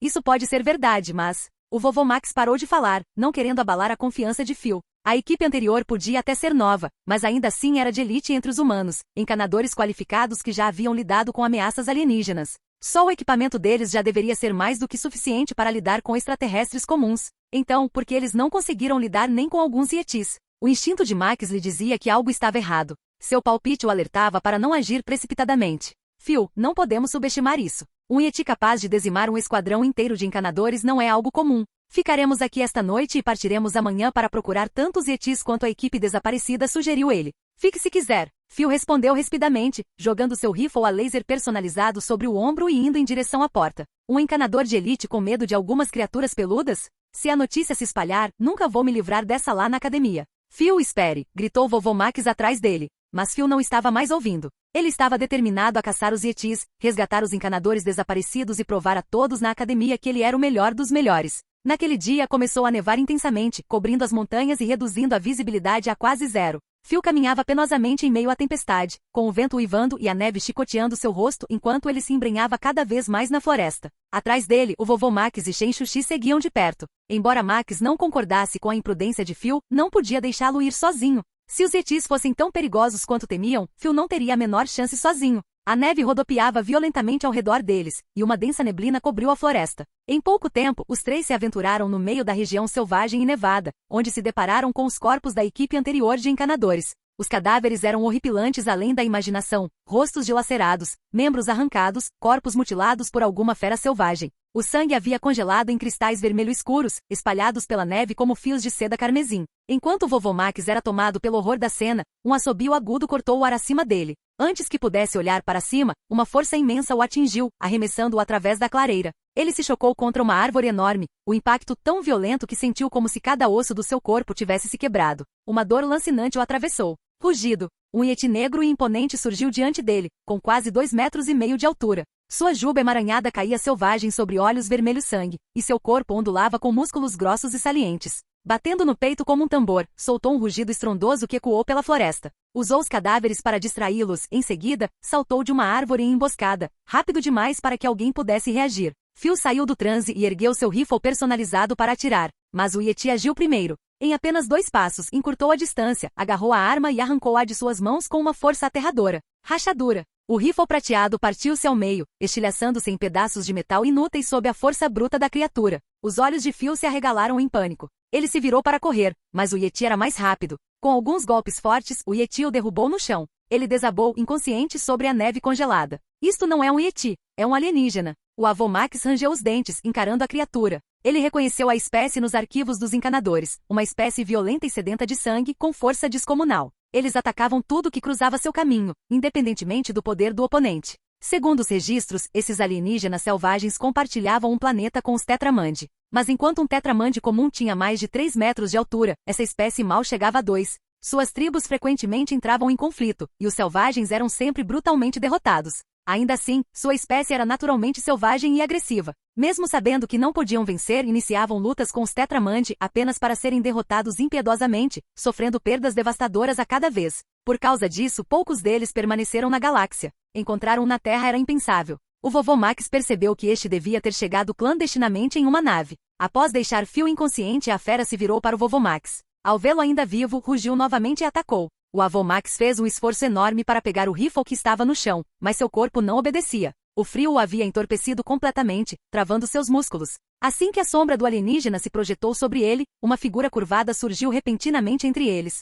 Isso pode ser verdade, mas... O vovô Max parou de falar, não querendo abalar a confiança de Phil. A equipe anterior podia até ser nova, mas ainda assim era de elite entre os humanos, encanadores qualificados que já haviam lidado com ameaças alienígenas. Só o equipamento deles já deveria ser mais do que suficiente para lidar com extraterrestres comuns. Então, por que eles não conseguiram lidar nem com alguns Yetis? O instinto de Max lhe dizia que algo estava errado. Seu palpite o alertava para não agir precipitadamente. Phil, não podemos subestimar isso. Um Yeti capaz de dizimar um esquadrão inteiro de encanadores não é algo comum. Ficaremos aqui esta noite e partiremos amanhã para procurar tantos Yetis quanto a equipe desaparecida, sugeriu ele. Fique se quiser. Phil respondeu rispidamente, jogando seu rifle a laser personalizado sobre o ombro e indo em direção à porta. Um encanador de elite com medo de algumas criaturas peludas? Se a notícia se espalhar, nunca vou me livrar dessa lá na academia. Phil, espere, gritou vovô Max atrás dele. Mas Phil não estava mais ouvindo. Ele estava determinado a caçar os Yetis, resgatar os encanadores desaparecidos e provar a todos na academia que ele era o melhor dos melhores. Naquele dia começou a nevar intensamente, cobrindo as montanhas e reduzindo a visibilidade a quase zero. Phil caminhava penosamente em meio à tempestade, com o vento uivando e a neve chicoteando seu rosto enquanto ele se embrenhava cada vez mais na floresta. Atrás dele, o vovô Max e Shen Shushi seguiam de perto. Embora Max não concordasse com a imprudência de Phil, não podia deixá-lo ir sozinho. Se os Yetis fossem tão perigosos quanto temiam, Phil não teria a menor chance sozinho. A neve rodopiava violentamente ao redor deles, e uma densa neblina cobriu a floresta. Em pouco tempo, os 3 se aventuraram no meio da região selvagem e nevada, onde se depararam com os corpos da equipe anterior de encanadores. Os cadáveres eram horripilantes além da imaginação, rostos dilacerados, membros arrancados, corpos mutilados por alguma fera selvagem. O sangue havia congelado em cristais vermelho escuros, espalhados pela neve como fios de seda carmesim. Enquanto o vovô Max era tomado pelo horror da cena, um assobio agudo cortou o ar acima dele. Antes que pudesse olhar para cima, uma força imensa o atingiu, arremessando-o através da clareira. Ele se chocou contra uma árvore enorme, o impacto tão violento que sentiu como se cada osso do seu corpo tivesse se quebrado. Uma dor lancinante o atravessou. Rugido. Um Yeti negro e imponente surgiu diante dele, com quase 2,5 metros de altura. Sua juba emaranhada caía selvagem sobre olhos vermelhos sangue, e seu corpo ondulava com músculos grossos e salientes. Batendo no peito como um tambor, soltou um rugido estrondoso que ecoou pela floresta. Usou os cadáveres para distraí-los, em seguida, saltou de uma árvore em emboscada, rápido demais para que alguém pudesse reagir. Phil saiu do transe e ergueu seu rifle personalizado para atirar, mas o Yeti agiu primeiro. Em apenas 2 passos, encurtou a distância, agarrou a arma e arrancou-a de suas mãos com uma força aterradora. Rachadura. O rifle prateado partiu-se ao meio, estilhaçando-se em pedaços de metal inúteis sob a força bruta da criatura. Os olhos de Phil se arregalaram em pânico. Ele se virou para correr, mas o Yeti era mais rápido. Com alguns golpes fortes, o Yeti o derrubou no chão. Ele desabou inconsciente sobre a neve congelada. Isto não é um Yeti, é um alienígena. O avô Max rangeu os dentes, encarando a criatura. Ele reconheceu a espécie nos arquivos dos encanadores, uma espécie violenta e sedenta de sangue com força descomunal. Eles atacavam tudo que cruzava seu caminho, independentemente do poder do oponente. Segundo os registros, esses alienígenas selvagens compartilhavam um planeta com os Tetramandi. Mas enquanto um Tetramandi comum tinha mais de 3 metros de altura, essa espécie mal chegava a 2. Suas tribos frequentemente entravam em conflito, e os selvagens eram sempre brutalmente derrotados. Ainda assim, sua espécie era naturalmente selvagem e agressiva. Mesmo sabendo que não podiam vencer, iniciavam lutas com os Tetramandi apenas para serem derrotados impiedosamente, sofrendo perdas devastadoras a cada vez. Por causa disso, poucos deles permaneceram na galáxia. Encontrar um na Terra era impensável. O vovô Max percebeu que este devia ter chegado clandestinamente em uma nave. Após deixar Phil inconsciente, a fera se virou para o vovô Max. Ao vê-lo ainda vivo, rugiu novamente e atacou. O avô Max fez um esforço enorme para pegar o rifle que estava no chão, mas seu corpo não obedecia. O frio o havia entorpecido completamente, travando seus músculos. Assim que a sombra do alienígena se projetou sobre ele, uma figura curvada surgiu repentinamente entre eles.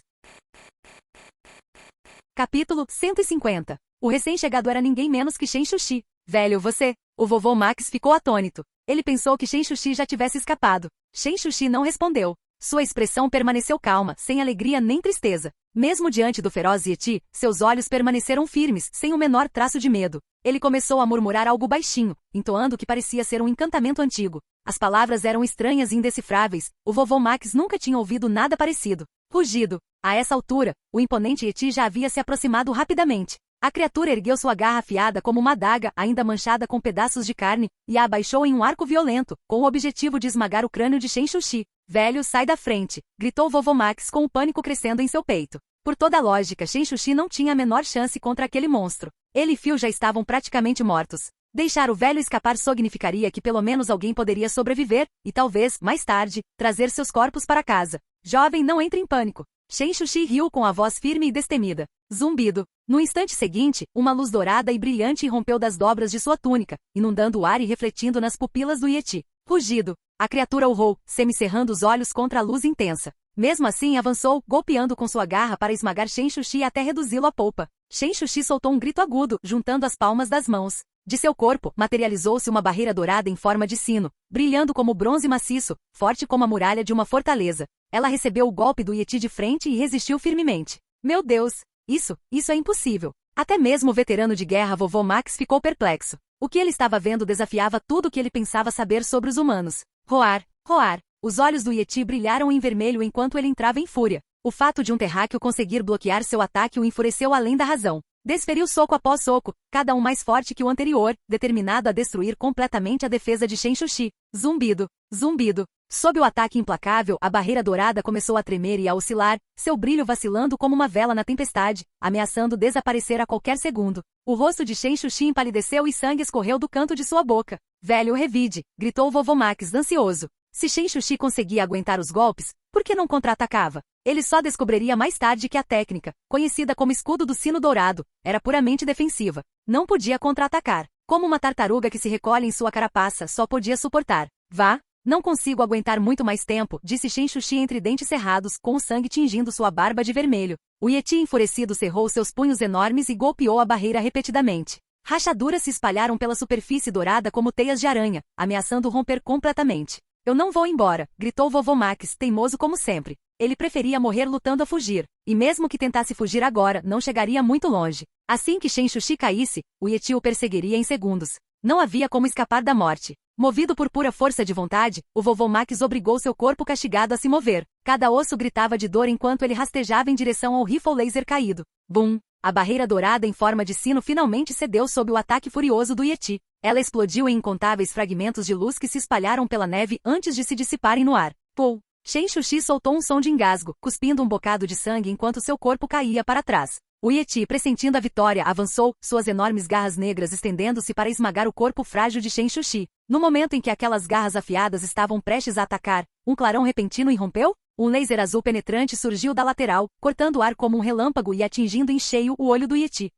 Capítulo 150. O recém-chegado era ninguém menos que Shen Shushi. Velho, você... O vovô Max ficou atônito. Ele pensou que Shen Shushi já tivesse escapado. Shen Shushi não respondeu. Sua expressão permaneceu calma, sem alegria nem tristeza. Mesmo diante do feroz Yeti, seus olhos permaneceram firmes, sem o menor traço de medo. Ele começou a murmurar algo baixinho, entoando o que parecia ser um encantamento antigo. As palavras eram estranhas e indecifráveis. O vovô Max nunca tinha ouvido nada parecido. Rugido. A essa altura, o imponente Yeti já havia se aproximado rapidamente. A criatura ergueu sua garra afiada como uma adaga, ainda manchada com pedaços de carne, e a abaixou em um arco violento, com o objetivo de esmagar o crânio de Shen Shushi. Velho, sai da frente! Gritou o vovô Max com o pânico crescendo em seu peito. Por toda a lógica, Shen Shushi não tinha a menor chance contra aquele monstro. Ele e Phil já estavam praticamente mortos. Deixar o velho escapar significaria que pelo menos alguém poderia sobreviver, e talvez, mais tarde, trazer seus corpos para casa. Jovem, não entre em pânico. Shen Shushi riu com a voz firme e destemida. Zumbido. No instante seguinte, uma luz dourada e brilhante irrompeu das dobras de sua túnica, inundando o ar e refletindo nas pupilas do Yeti. Rugido. A criatura urrou, semicerrando os olhos contra a luz intensa. Mesmo assim avançou, golpeando com sua garra para esmagar Shen Shushi até reduzi-lo à polpa. Shen Shushi soltou um grito agudo, juntando as palmas das mãos. De seu corpo, materializou-se uma barreira dourada em forma de sino, brilhando como bronze maciço, forte como a muralha de uma fortaleza. Ela recebeu o golpe do Yeti de frente e resistiu firmemente. Meu Deus! Isso é impossível. Até mesmo o veterano de guerra vovô Max ficou perplexo. O que ele estava vendo desafiava tudo o que ele pensava saber sobre os humanos. Roar, roar. Os olhos do Yeti brilharam em vermelho enquanto ele entrava em fúria. O fato de um terráqueo conseguir bloquear seu ataque o enfureceu além da razão. Desferiu soco após soco, cada um mais forte que o anterior, determinado a destruir completamente a defesa de Shen Shushi. Zumbido, zumbido. Sob o ataque implacável, a barreira dourada começou a tremer e a oscilar, seu brilho vacilando como uma vela na tempestade, ameaçando desaparecer a qualquer segundo. O rosto de Shen Shushi empalideceu e sangue escorreu do canto de sua boca. Velho, revide, gritou o vovô Max, ansioso. Se Shen Shushi conseguia aguentar os golpes, por que não contra-atacava? Ele só descobriria mais tarde que a técnica, conhecida como escudo do sino dourado, era puramente defensiva. Não podia contra-atacar. Como uma tartaruga que se recolhe em sua carapaça, só podia suportar. Vá. Não consigo aguentar muito mais tempo, disse Shen Shushi entre dentes cerrados, com o sangue tingindo sua barba de vermelho. O Yeti enfurecido cerrou seus punhos enormes e golpeou a barreira repetidamente. Rachaduras se espalharam pela superfície dourada como teias de aranha, ameaçando romper completamente. Eu não vou embora, gritou vovô Max, teimoso como sempre. Ele preferia morrer lutando a fugir, e mesmo que tentasse fugir agora, não chegaria muito longe. Assim que Shen Shushi caísse, o Yeti o perseguiria em segundos. Não havia como escapar da morte. Movido por pura força de vontade, o vovô Max obrigou seu corpo castigado a se mover. Cada osso gritava de dor enquanto ele rastejava em direção ao rifle laser caído. Bum! A barreira dourada em forma de sino finalmente cedeu sob o ataque furioso do Yeti. Ela explodiu em incontáveis fragmentos de luz que se espalharam pela neve antes de se dissiparem no ar. Pou! Shen Shushi soltou um som de engasgo, cuspindo um bocado de sangue enquanto seu corpo caía para trás. O Yeti, pressentindo a vitória, avançou, suas enormes garras negras estendendo-se para esmagar o corpo frágil de Shen Shushi. No momento em que aquelas garras afiadas estavam prestes a atacar, um clarão repentino irrompeu? Um laser azul penetrante surgiu da lateral, cortando o ar como um relâmpago e atingindo em cheio o olho do Yeti.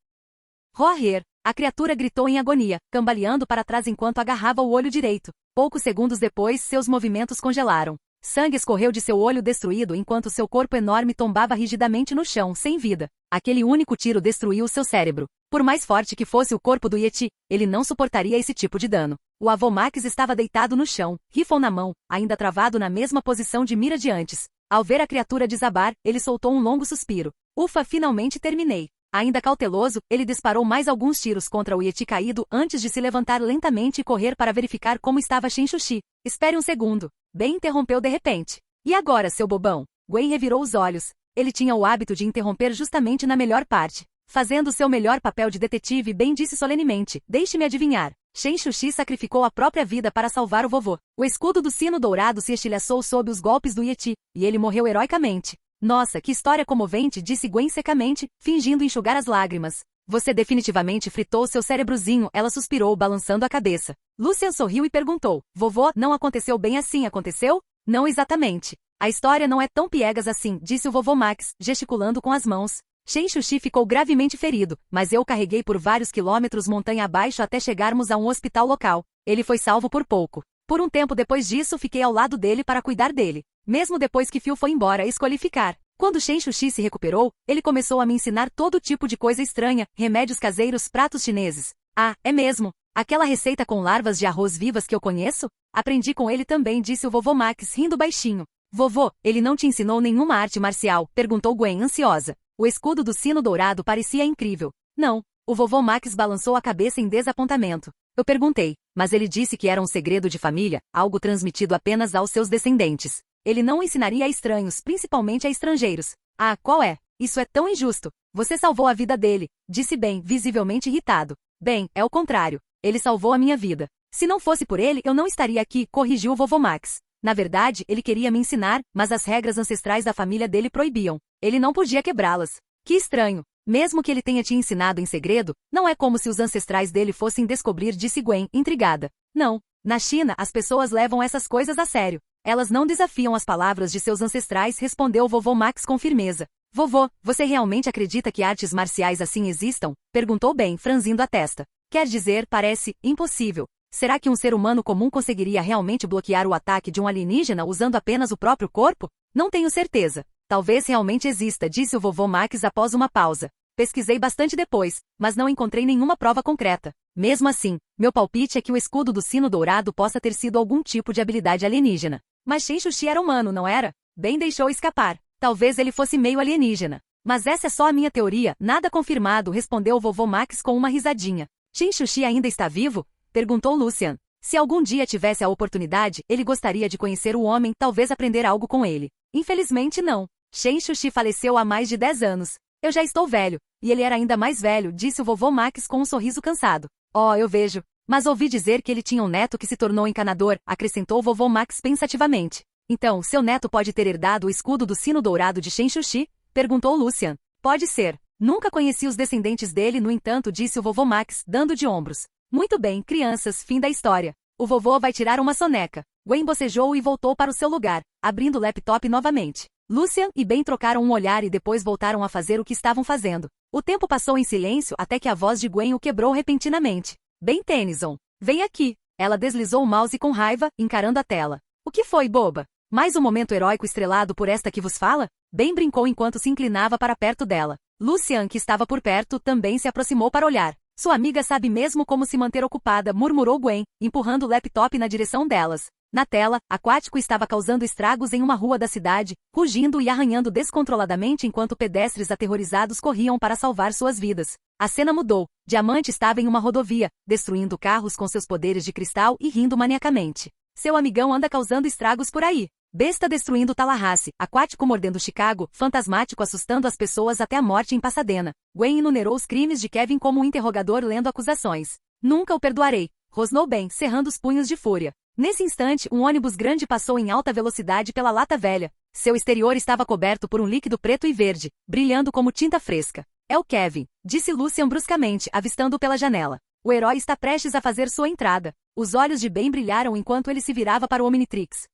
Roar! A criatura gritou em agonia, cambaleando para trás enquanto agarrava o olho direito. Poucos segundos depois, seus movimentos congelaram. Sangue escorreu de seu olho destruído enquanto seu corpo enorme tombava rigidamente no chão, sem vida. Aquele único tiro destruiu seu cérebro. Por mais forte que fosse o corpo do Yeti, ele não suportaria esse tipo de dano. O avô Max estava deitado no chão, rifle na mão, ainda travado na mesma posição de mira de antes. Ao ver a criatura desabar, ele soltou um longo suspiro. Ufa, finalmente terminei. Ainda cauteloso, ele disparou mais alguns tiros contra o Yeti caído antes de se levantar lentamente e correr para verificar como estava Shen Shushi. Espere um segundo. Ben interrompeu de repente. E agora, seu bobão? Gwen revirou os olhos. Ele tinha o hábito de interromper justamente na melhor parte. Fazendo seu melhor papel de detetive, Ben disse solenemente, deixe-me adivinhar. Shen Shushi sacrificou a própria vida para salvar o vovô. O escudo do sino dourado se estilhaçou sob os golpes do Yeti, e ele morreu heroicamente. Nossa, que história comovente, disse Gwen secamente, fingindo enxugar as lágrimas. Você definitivamente fritou seu cérebrozinho, ela suspirou, balançando a cabeça. Lucian sorriu e perguntou, vovô, não aconteceu bem assim, aconteceu? Não exatamente. A história não é tão piegas assim, disse o vovô Max, gesticulando com as mãos. Shen Shushi ficou gravemente ferido, mas eu o carreguei por vários quilômetros montanha abaixo até chegarmos a um hospital local. Ele foi salvo por pouco. Por um tempo depois disso, fiquei ao lado dele para cuidar dele. Mesmo depois que Phil foi embora, escolhi ficar. Quando Shen Shushi se recuperou, ele começou a me ensinar todo tipo de coisa estranha, remédios caseiros, pratos chineses. Ah, é mesmo? Aquela receita com larvas de arroz vivas que eu conheço? Aprendi com ele também, disse o vovô Max, rindo baixinho. Vovô, ele não te ensinou nenhuma arte marcial? Perguntou Gwen, ansiosa. O escudo do sino dourado parecia incrível. Não. O vovô Max balançou a cabeça em desapontamento. Eu perguntei, mas ele disse que era um segredo de família, algo transmitido apenas aos seus descendentes. Ele não ensinaria a estranhos, principalmente a estrangeiros. Ah, qual é? Isso é tão injusto. Você salvou a vida dele, disse Ben, visivelmente irritado. Bem, é o contrário. Ele salvou a minha vida. Se não fosse por ele, eu não estaria aqui, corrigiu o vovô Max. Na verdade, ele queria me ensinar, mas as regras ancestrais da família dele proibiam. Ele não podia quebrá-las. Que estranho. Mesmo que ele tenha te ensinado em segredo, não é como se os ancestrais dele fossem descobrir, disse Gwen, intrigada. Não. Na China, as pessoas levam essas coisas a sério. Elas não desafiam as palavras de seus ancestrais, respondeu o vovô Max com firmeza. Vovô, você realmente acredita que artes marciais assim existam? Perguntou Ben, franzindo a testa. Quer dizer, parece impossível. Será que um ser humano comum conseguiria realmente bloquear o ataque de um alienígena usando apenas o próprio corpo? Não tenho certeza. Talvez realmente exista, disse o vovô Max após uma pausa. Pesquisei bastante depois, mas não encontrei nenhuma prova concreta. Mesmo assim, meu palpite é que o escudo do sino dourado possa ter sido algum tipo de habilidade alienígena. Mas Shen Shushi era humano, não era? Ben deixou escapar. Talvez ele fosse meio alienígena. Mas essa é só a minha teoria, nada confirmado, respondeu o vovô Max com uma risadinha. Shen Shushi ainda está vivo? Perguntou Lucian. Se algum dia tivesse a oportunidade, ele gostaria de conhecer o homem, talvez aprender algo com ele. Infelizmente não. Shen Shushi faleceu há mais de 10 anos. Eu já estou velho. E ele era ainda mais velho, disse o vovô Max com um sorriso cansado. Oh, eu vejo. Mas ouvi dizer que ele tinha um neto que se tornou encanador, acrescentou o vovô Max pensativamente. Então, seu neto pode ter herdado o escudo do sino dourado de Shen Shushi? Perguntou Lucian. Pode ser. Nunca conheci os descendentes dele, no entanto, disse o vovô Max, dando de ombros. Muito bem, crianças, fim da história. O vovô vai tirar uma soneca. Gwen bocejou e voltou para o seu lugar, abrindo o laptop novamente. Lucian e Ben trocaram um olhar e depois voltaram a fazer o que estavam fazendo. O tempo passou em silêncio até que a voz de Gwen o quebrou repentinamente. Ben Tennyson, vem aqui. Ela deslizou o mouse com raiva, encarando a tela. O que foi, boba? Mais um momento heróico estrelado por esta que vos fala? Ben brincou enquanto se inclinava para perto dela. Lucian, que estava por perto, também se aproximou para olhar. Sua amiga sabe mesmo como se manter ocupada, murmurou Gwen, empurrando o laptop na direção delas. Na tela, Aquático estava causando estragos em uma rua da cidade, rugindo e arranhando descontroladamente enquanto pedestres aterrorizados corriam para salvar suas vidas. A cena mudou. Diamante estava em uma rodovia, destruindo carros com seus poderes de cristal e rindo maniacamente. Seu amigão anda causando estragos por aí. Besta destruindo Tallahassee, Aquático mordendo Chicago, Fantasmático assustando as pessoas até a morte em Pasadena. Gwen enumerou os crimes de Kevin como um interrogador lendo acusações. Nunca o perdoarei, rosnou Ben, cerrando os punhos de fúria. Nesse instante, um ônibus grande passou em alta velocidade pela Lata Velha. Seu exterior estava coberto por um líquido preto e verde, brilhando como tinta fresca. É o Kevin, disse Lucian bruscamente, avistando-o pela janela. O herói está prestes a fazer sua entrada. Os olhos de Ben brilharam enquanto ele se virava para o Omnitrix.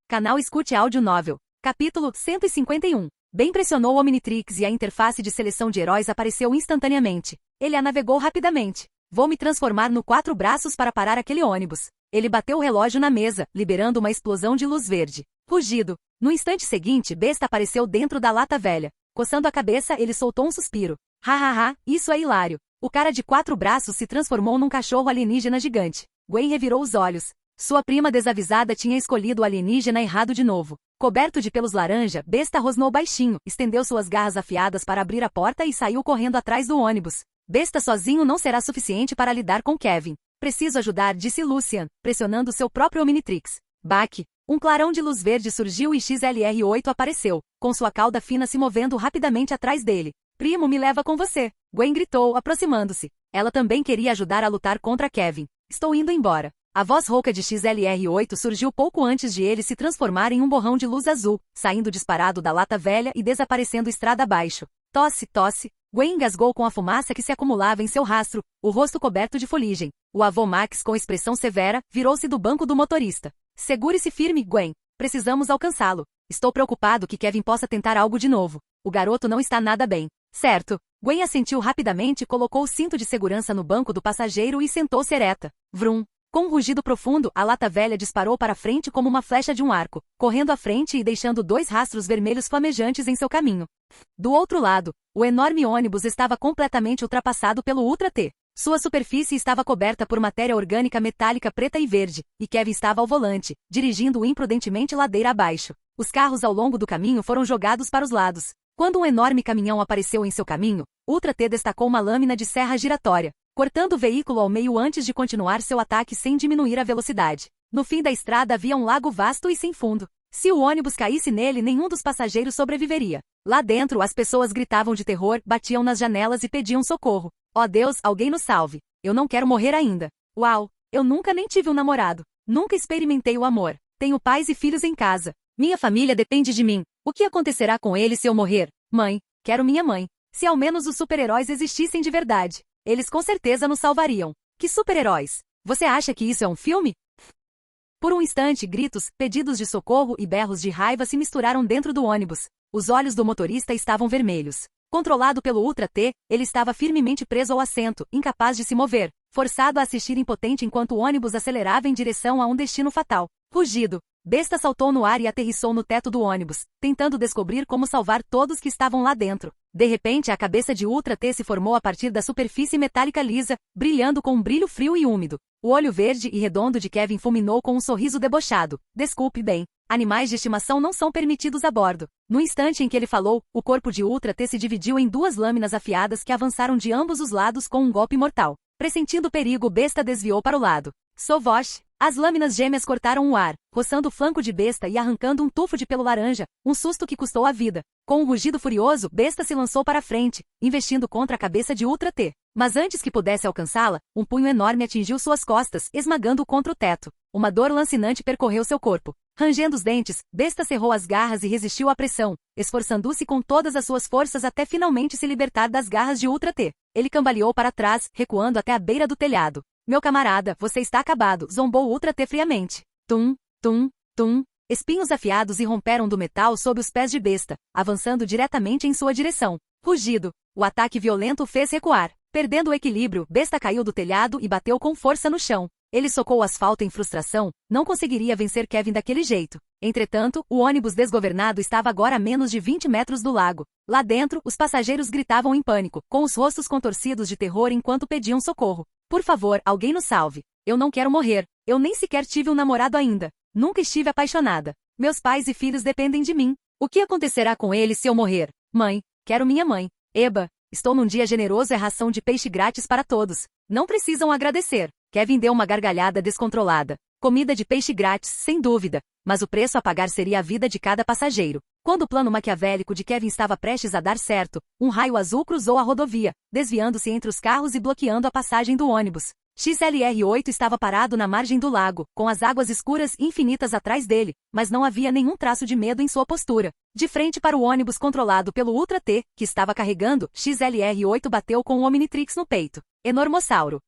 Canal Escute Áudio Novel. Capítulo 151. Ben pressionou o Omnitrix e a interface de seleção de heróis apareceu instantaneamente. Ele a navegou rapidamente. Vou me transformar no 4 braços para parar aquele ônibus. Ele bateu o relógio na mesa, liberando uma explosão de luz verde. Rugido. No instante seguinte, Besta apareceu dentro da Lata Velha. Coçando a cabeça, ele soltou um suspiro. Hahaha, isso é hilário. O cara de 4 braços se transformou num cachorro alienígena gigante. Gwen revirou os olhos. Sua prima desavisada tinha escolhido o alienígena errado de novo. Coberto de pelos laranja, Besta rosnou baixinho, estendeu suas garras afiadas para abrir a porta e saiu correndo atrás do ônibus. Besta sozinho não será suficiente para lidar com Kevin. Preciso ajudar, disse Lucian, pressionando seu próprio Omnitrix. Baque. Um clarão de luz verde surgiu e XLR-8 apareceu, com sua cauda fina se movendo rapidamente atrás dele. Primo, me leva com você. Gwen gritou, aproximando-se. Ela também queria ajudar a lutar contra Kevin. Estou indo embora. A voz rouca de XLR-8 surgiu pouco antes de ele se transformar em um borrão de luz azul, saindo disparado da Lata Velha e desaparecendo estrada abaixo. Tosse, tosse. Gwen engasgou com a fumaça que se acumulava em seu rastro, o rosto coberto de fuligem. O avô Max, com expressão severa, virou-se do banco do motorista. Segure-se firme, Gwen. Precisamos alcançá-lo. Estou preocupado que Kevin possa tentar algo de novo. O garoto não está nada bem. Certo. Gwen assentiu rapidamente e colocou o cinto de segurança no banco do passageiro e sentou-se ereta. Vrum. Com um rugido profundo, a Lata Velha disparou para frente como uma flecha de um arco, correndo à frente e deixando 2 rastros vermelhos flamejantes em seu caminho. Do outro lado, o enorme ônibus estava completamente ultrapassado pelo Ultra T. Sua superfície estava coberta por matéria orgânica metálica preta e verde, e Kevin estava ao volante, dirigindo imprudentemente ladeira abaixo. Os carros ao longo do caminho foram jogados para os lados. Quando um enorme caminhão apareceu em seu caminho, Ultra T destacou uma lâmina de serra giratória, cortando o veículo ao meio antes de continuar seu ataque sem diminuir a velocidade. No fim da estrada havia um lago vasto e sem fundo. Se o ônibus caísse nele, nenhum dos passageiros sobreviveria. Lá dentro, as pessoas gritavam de terror, batiam nas janelas e pediam socorro. Ó Deus, alguém nos salve. Eu não quero morrer ainda. Uau, eu nunca nem tive um namorado. Nunca experimentei o amor. Tenho pais e filhos em casa. Minha família depende de mim. O que acontecerá com eles se eu morrer? Mãe, quero minha mãe. Se ao menos os super-heróis existissem de verdade. Eles com certeza nos salvariam. Que super-heróis? Você acha que isso é um filme? Por um instante, gritos, pedidos de socorro e berros de raiva se misturaram dentro do ônibus. Os olhos do motorista estavam vermelhos. Controlado pelo Ultra T, ele estava firmemente preso ao assento, incapaz de se mover, forçado a assistir impotente enquanto o ônibus acelerava em direção a um destino fatal. Rugido. Besta saltou no ar e aterrissou no teto do ônibus, tentando descobrir como salvar todos que estavam lá dentro. De repente, a cabeça de Ultra T se formou a partir da superfície metálica lisa, brilhando com um brilho frio e úmido. O olho verde e redondo de Kevin fulminou com um sorriso debochado. Desculpe, bem. Animais de estimação não são permitidos a bordo. No instante em que ele falou, o corpo de Ultra T se dividiu em 2 lâminas afiadas que avançaram de ambos os lados com um golpe mortal. Pressentindo o perigo, Besta desviou para o lado. Sovosh. As lâminas gêmeas cortaram o ar, roçando o flanco de Besta e arrancando um tufo de pelo laranja, um susto que custou a vida. Com um rugido furioso, Besta se lançou para frente, investindo contra a cabeça de Ultra T. Mas antes que pudesse alcançá-la, um punho enorme atingiu suas costas, esmagando-o contra o teto. Uma dor lancinante percorreu seu corpo. Rangendo os dentes, Besta cerrou as garras e resistiu à pressão, esforçando-se com todas as suas forças até finalmente se libertar das garras de Ultra T. Ele cambaleou para trás, recuando até a beira do telhado. Meu camarada, você está acabado, zombou Ultra T friamente. Tum, tum, tum. Espinhos afiados irromperam do metal sob os pés de Besta, avançando diretamente em sua direção. Rugido. O ataque violento o fez recuar. Perdendo o equilíbrio, Besta caiu do telhado e bateu com força no chão. Ele socou o asfalto em frustração, não conseguiria vencer Kevin daquele jeito. Entretanto, o ônibus desgovernado estava agora a menos de 20 metros do lago. Lá dentro, os passageiros gritavam em pânico, com os rostos contorcidos de terror enquanto pediam socorro. Por favor, alguém nos salve. Eu não quero morrer. Eu nem sequer tive um namorado ainda. Nunca estive apaixonada. Meus pais e filhos dependem de mim. O que acontecerá com eles se eu morrer? Mãe, quero minha mãe. Eba, estou num dia generoso, é ração de peixe grátis para todos. Não precisam agradecer. Kevin deu uma gargalhada descontrolada. Comida de peixe grátis, sem dúvida, mas o preço a pagar seria a vida de cada passageiro. Quando o plano maquiavélico de Kevin estava prestes a dar certo, um raio azul cruzou a rodovia, desviando-se entre os carros e bloqueando a passagem do ônibus. XLR-8 estava parado na margem do lago, com as águas escuras e infinitas atrás dele, mas não havia nenhum traço de medo em sua postura. De frente para o ônibus controlado pelo Ultra T, que estava carregando, XLR-8 bateu com o Omnitrix no peito. Enormossauro.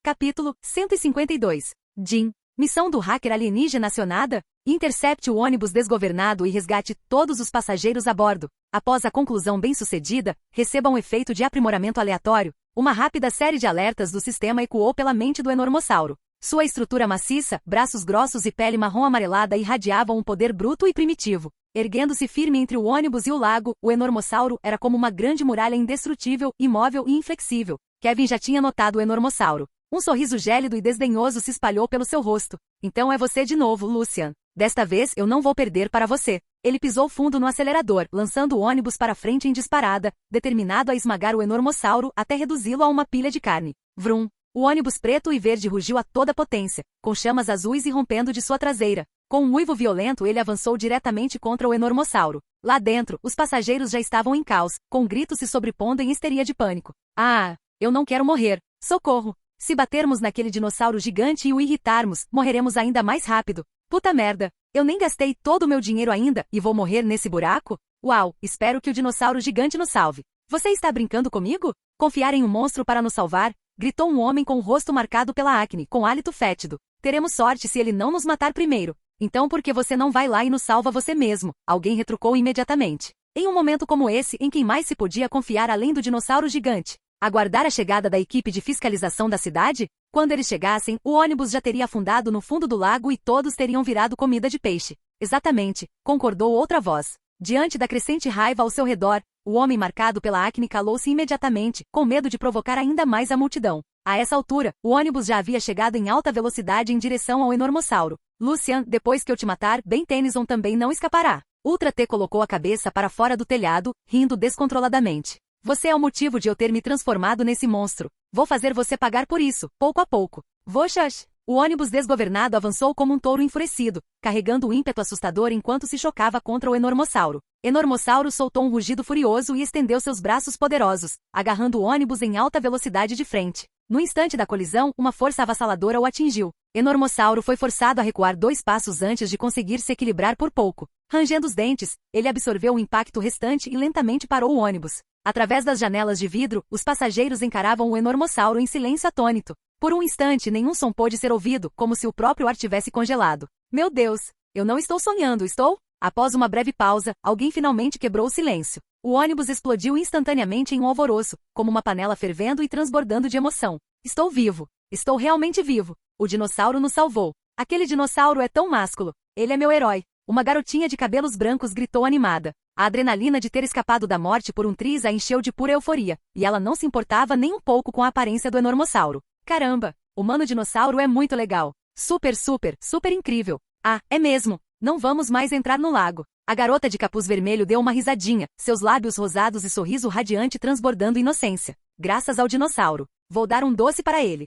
Capítulo 152. Jim. Missão do hacker alienígena acionada? Intercepte o ônibus desgovernado e resgate todos os passageiros a bordo. Após a conclusão bem-sucedida, receba um efeito de aprimoramento aleatório. Uma rápida série de alertas do sistema ecoou pela mente do enormossauro. Sua estrutura maciça, braços grossos e pele marrom amarelada irradiavam um poder bruto e primitivo. Erguendo-se firme entre o ônibus e o lago, o enormossauro era como uma grande muralha indestrutível, imóvel e inflexível. Kevin já tinha notado o enormossauro. Um sorriso gélido e desdenhoso se espalhou pelo seu rosto. Então é você de novo, Lucian. Desta vez eu não vou perder para você. Ele pisou fundo no acelerador, lançando o ônibus para frente em disparada, determinado a esmagar o enormossauro até reduzi-lo a uma pilha de carne. Vrum! O ônibus preto e verde rugiu a toda potência, com chamas azuis irrompendo de sua traseira. Com um uivo violento ele avançou diretamente contra o enormossauro. Lá dentro, os passageiros já estavam em caos, com gritos se sobrepondo em histeria de pânico. Ah! Eu não quero morrer! Socorro! Se batermos naquele dinossauro gigante e o irritarmos, morreremos ainda mais rápido. Puta merda! Eu nem gastei todo o meu dinheiro ainda, e vou morrer nesse buraco? Uau! Espero que o dinossauro gigante nos salve. Você está brincando comigo? Confiar em um monstro para nos salvar? Gritou um homem com o rosto marcado pela acne, com hálito fétido. Teremos sorte se ele não nos matar primeiro. Então por que você não vai lá e nos salva você mesmo? Alguém retrucou imediatamente. Em um momento como esse, em quem mais se podia confiar além do dinossauro gigante? Aguardar a chegada da equipe de fiscalização da cidade? Quando eles chegassem, o ônibus já teria afundado no fundo do lago e todos teriam virado comida de peixe. Exatamente, concordou outra voz. Diante da crescente raiva ao seu redor, o homem marcado pela acne calou-se imediatamente, com medo de provocar ainda mais a multidão. A essa altura, o ônibus já havia chegado em alta velocidade em direção ao enormossauro. Lucian, depois que eu te matar, Ben Tennyson também não escapará. Ultra T colocou a cabeça para fora do telhado, rindo descontroladamente. Você é o motivo de eu ter me transformado nesse monstro. Vou fazer você pagar por isso, pouco a pouco. Voxas! O ônibus desgovernado avançou como um touro enfurecido, carregando um ímpeto assustador enquanto se chocava contra o enormossauro. Enormossauro soltou um rugido furioso e estendeu seus braços poderosos, agarrando o ônibus em alta velocidade de frente. No instante da colisão, uma força avassaladora o atingiu. Enormossauro foi forçado a recuar 2 passos antes de conseguir se equilibrar por pouco. Rangendo os dentes, ele absorveu o impacto restante e lentamente parou o ônibus. Através das janelas de vidro, os passageiros encaravam o enormossauro em silêncio atônito. Por um instante nenhum som pôde ser ouvido, como se o próprio ar tivesse congelado. Meu Deus! Eu não estou sonhando, estou? Após uma breve pausa, alguém finalmente quebrou o silêncio. O ônibus explodiu instantaneamente em um alvoroço, como uma panela fervendo e transbordando de emoção. Estou vivo! Estou realmente vivo! O dinossauro nos salvou. Aquele dinossauro é tão másculo. Ele é meu herói. Uma garotinha de cabelos brancos gritou animada. A adrenalina de ter escapado da morte por um triz a encheu de pura euforia, e ela não se importava nem um pouco com a aparência do enormossauro. Caramba! O mano dinossauro é muito legal. Super, super, super incrível. Ah, é mesmo! Não vamos mais entrar no lago. A garota de capuz vermelho deu uma risadinha, seus lábios rosados e sorriso radiante transbordando inocência. Graças ao dinossauro. Vou dar um doce para ele.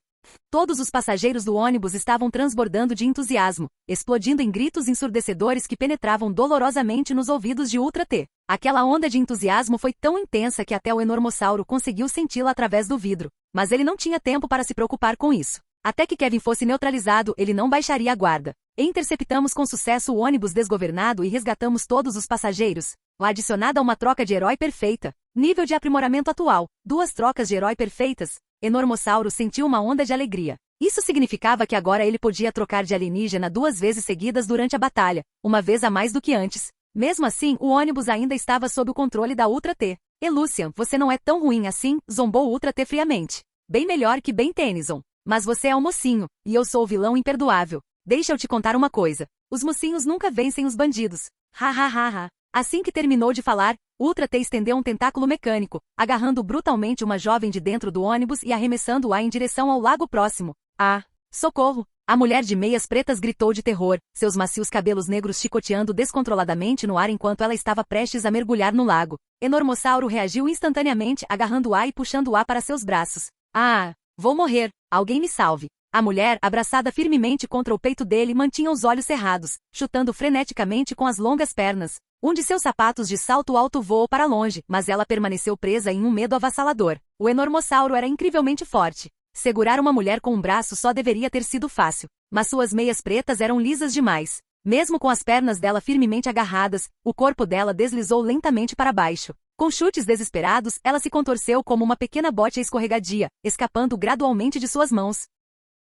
Todos os passageiros do ônibus estavam transbordando de entusiasmo, explodindo em gritos ensurdecedores que penetravam dolorosamente nos ouvidos de Ultra T. Aquela onda de entusiasmo foi tão intensa que até o enormossauro conseguiu senti-la através do vidro. Mas ele não tinha tempo para se preocupar com isso. Até que Kevin fosse neutralizado, ele não baixaria a guarda. Interceptamos com sucesso o ônibus desgovernado e resgatamos todos os passageiros. Adicionada a uma troca de herói perfeita. Nível de aprimoramento atual. 2 trocas de herói perfeitas. Enormossauro sentiu uma onda de alegria. Isso significava que agora ele podia trocar de alienígena 2 vezes seguidas durante a batalha, uma vez a mais do que antes. Mesmo assim, o ônibus ainda estava sob o controle da Ultra T. Lucian, você não é tão ruim assim, zombou Ultra T friamente. Bem melhor que Ben Tennyson. Mas você é um mocinho, e eu sou o vilão imperdoável. Deixa eu te contar uma coisa. Os mocinhos nunca vencem os bandidos. Ha ha ha ha. Assim que terminou de falar, Ultra T estendeu um tentáculo mecânico, agarrando brutalmente uma jovem de dentro do ônibus e arremessando-a em direção ao lago próximo. Ah! Socorro! A mulher de meias pretas gritou de terror, seus macios cabelos negros chicoteando descontroladamente no ar enquanto ela estava prestes a mergulhar no lago. Enormossauro reagiu instantaneamente, agarrando-a e puxando-a para seus braços. Ah! Vou morrer! Alguém me salve! A mulher, abraçada firmemente contra o peito dele, mantinha os olhos cerrados, chutando freneticamente com as longas pernas. Um de seus sapatos de salto alto voou para longe, mas ela permaneceu presa em um medo avassalador. O enormossauro era incrivelmente forte. Segurar uma mulher com um braço só deveria ter sido fácil, mas suas meias pretas eram lisas demais. Mesmo com as pernas dela firmemente agarradas, o corpo dela deslizou lentamente para baixo. Com chutes desesperados, ela se contorceu como uma pequena bote escorregadia, escapando gradualmente de suas mãos.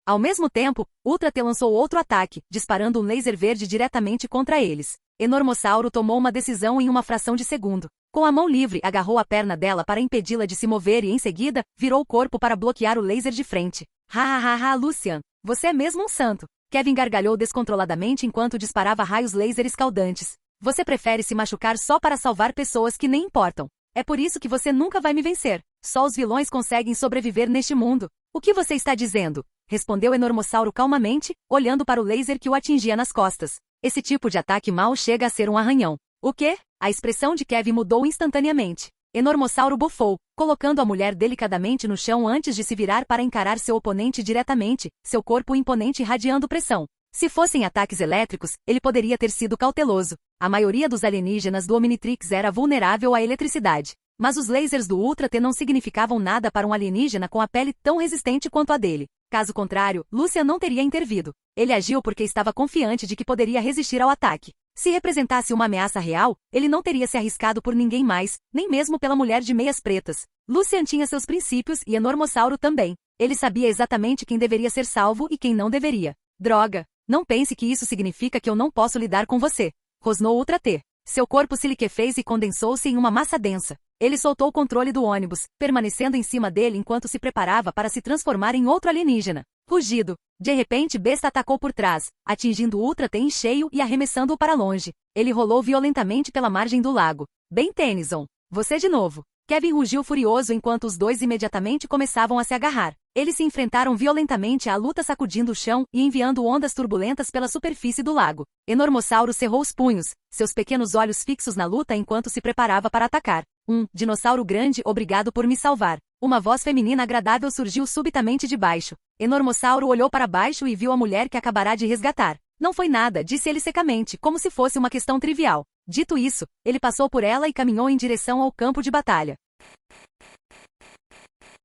Ao mesmo tempo, Ultra T lançou outro ataque, disparando um laser verde diretamente contra eles. Enormossauro tomou uma decisão em uma fração de segundo. Com a mão livre, agarrou a perna dela para impedi-la de se mover e, em seguida, virou o corpo para bloquear o laser de frente. Ha ha ha ha, Lucian! Você é mesmo um santo! Kevin gargalhou descontroladamente enquanto disparava raios laser escaldantes. Você prefere se machucar só para salvar pessoas que nem importam. É por isso que você nunca vai me vencer. Só os vilões conseguem sobreviver neste mundo. O que você está dizendo? Respondeu Enormossauro calmamente, olhando para o laser que o atingia nas costas. Esse tipo de ataque mal chega a ser um arranhão. O quê? A expressão de Kevin mudou instantaneamente. Enormossauro bufou, colocando a mulher delicadamente no chão antes de se virar para encarar seu oponente diretamente, seu corpo imponente irradiando pressão. Se fossem ataques elétricos, ele poderia ter sido cauteloso. A maioria dos alienígenas do Omnitrix era vulnerável à eletricidade. Mas os lasers do Ultra T não significavam nada para um alienígena com a pele tão resistente quanto a dele. Caso contrário, Lucian não teria intervido. Ele agiu porque estava confiante de que poderia resistir ao ataque. Se representasse uma ameaça real, ele não teria se arriscado por ninguém mais, nem mesmo pela mulher de meias pretas. Lucian tinha seus princípios e Enormossauro também. Ele sabia exatamente quem deveria ser salvo e quem não deveria. Droga! Não pense que isso significa que eu não posso lidar com você. Rosnou Ultra T. Seu corpo se liquefez e condensou-se em uma massa densa. Ele soltou o controle do ônibus, permanecendo em cima dele enquanto se preparava para se transformar em outro alienígena. Rugido. De repente, Besta atacou por trás, atingindo Ultra T em cheio e arremessando-o para longe. Ele rolou violentamente pela margem do lago. Bem, Tennyson. Você de novo. Kevin rugiu furioso enquanto os dois imediatamente começavam a se agarrar. Eles se enfrentaram violentamente, a luta sacudindo o chão e enviando ondas turbulentas pela superfície do lago. Enormossauro cerrou os punhos, seus pequenos olhos fixos na luta enquanto se preparava para atacar. Dinossauro grande, obrigado por me salvar. Uma voz feminina agradável surgiu subitamente de baixo. Enormossauro olhou para baixo e viu a mulher que acabará de resgatar. Não foi nada, disse ele secamente, como se fosse uma questão trivial. Dito isso, ele passou por ela e caminhou em direção ao campo de batalha.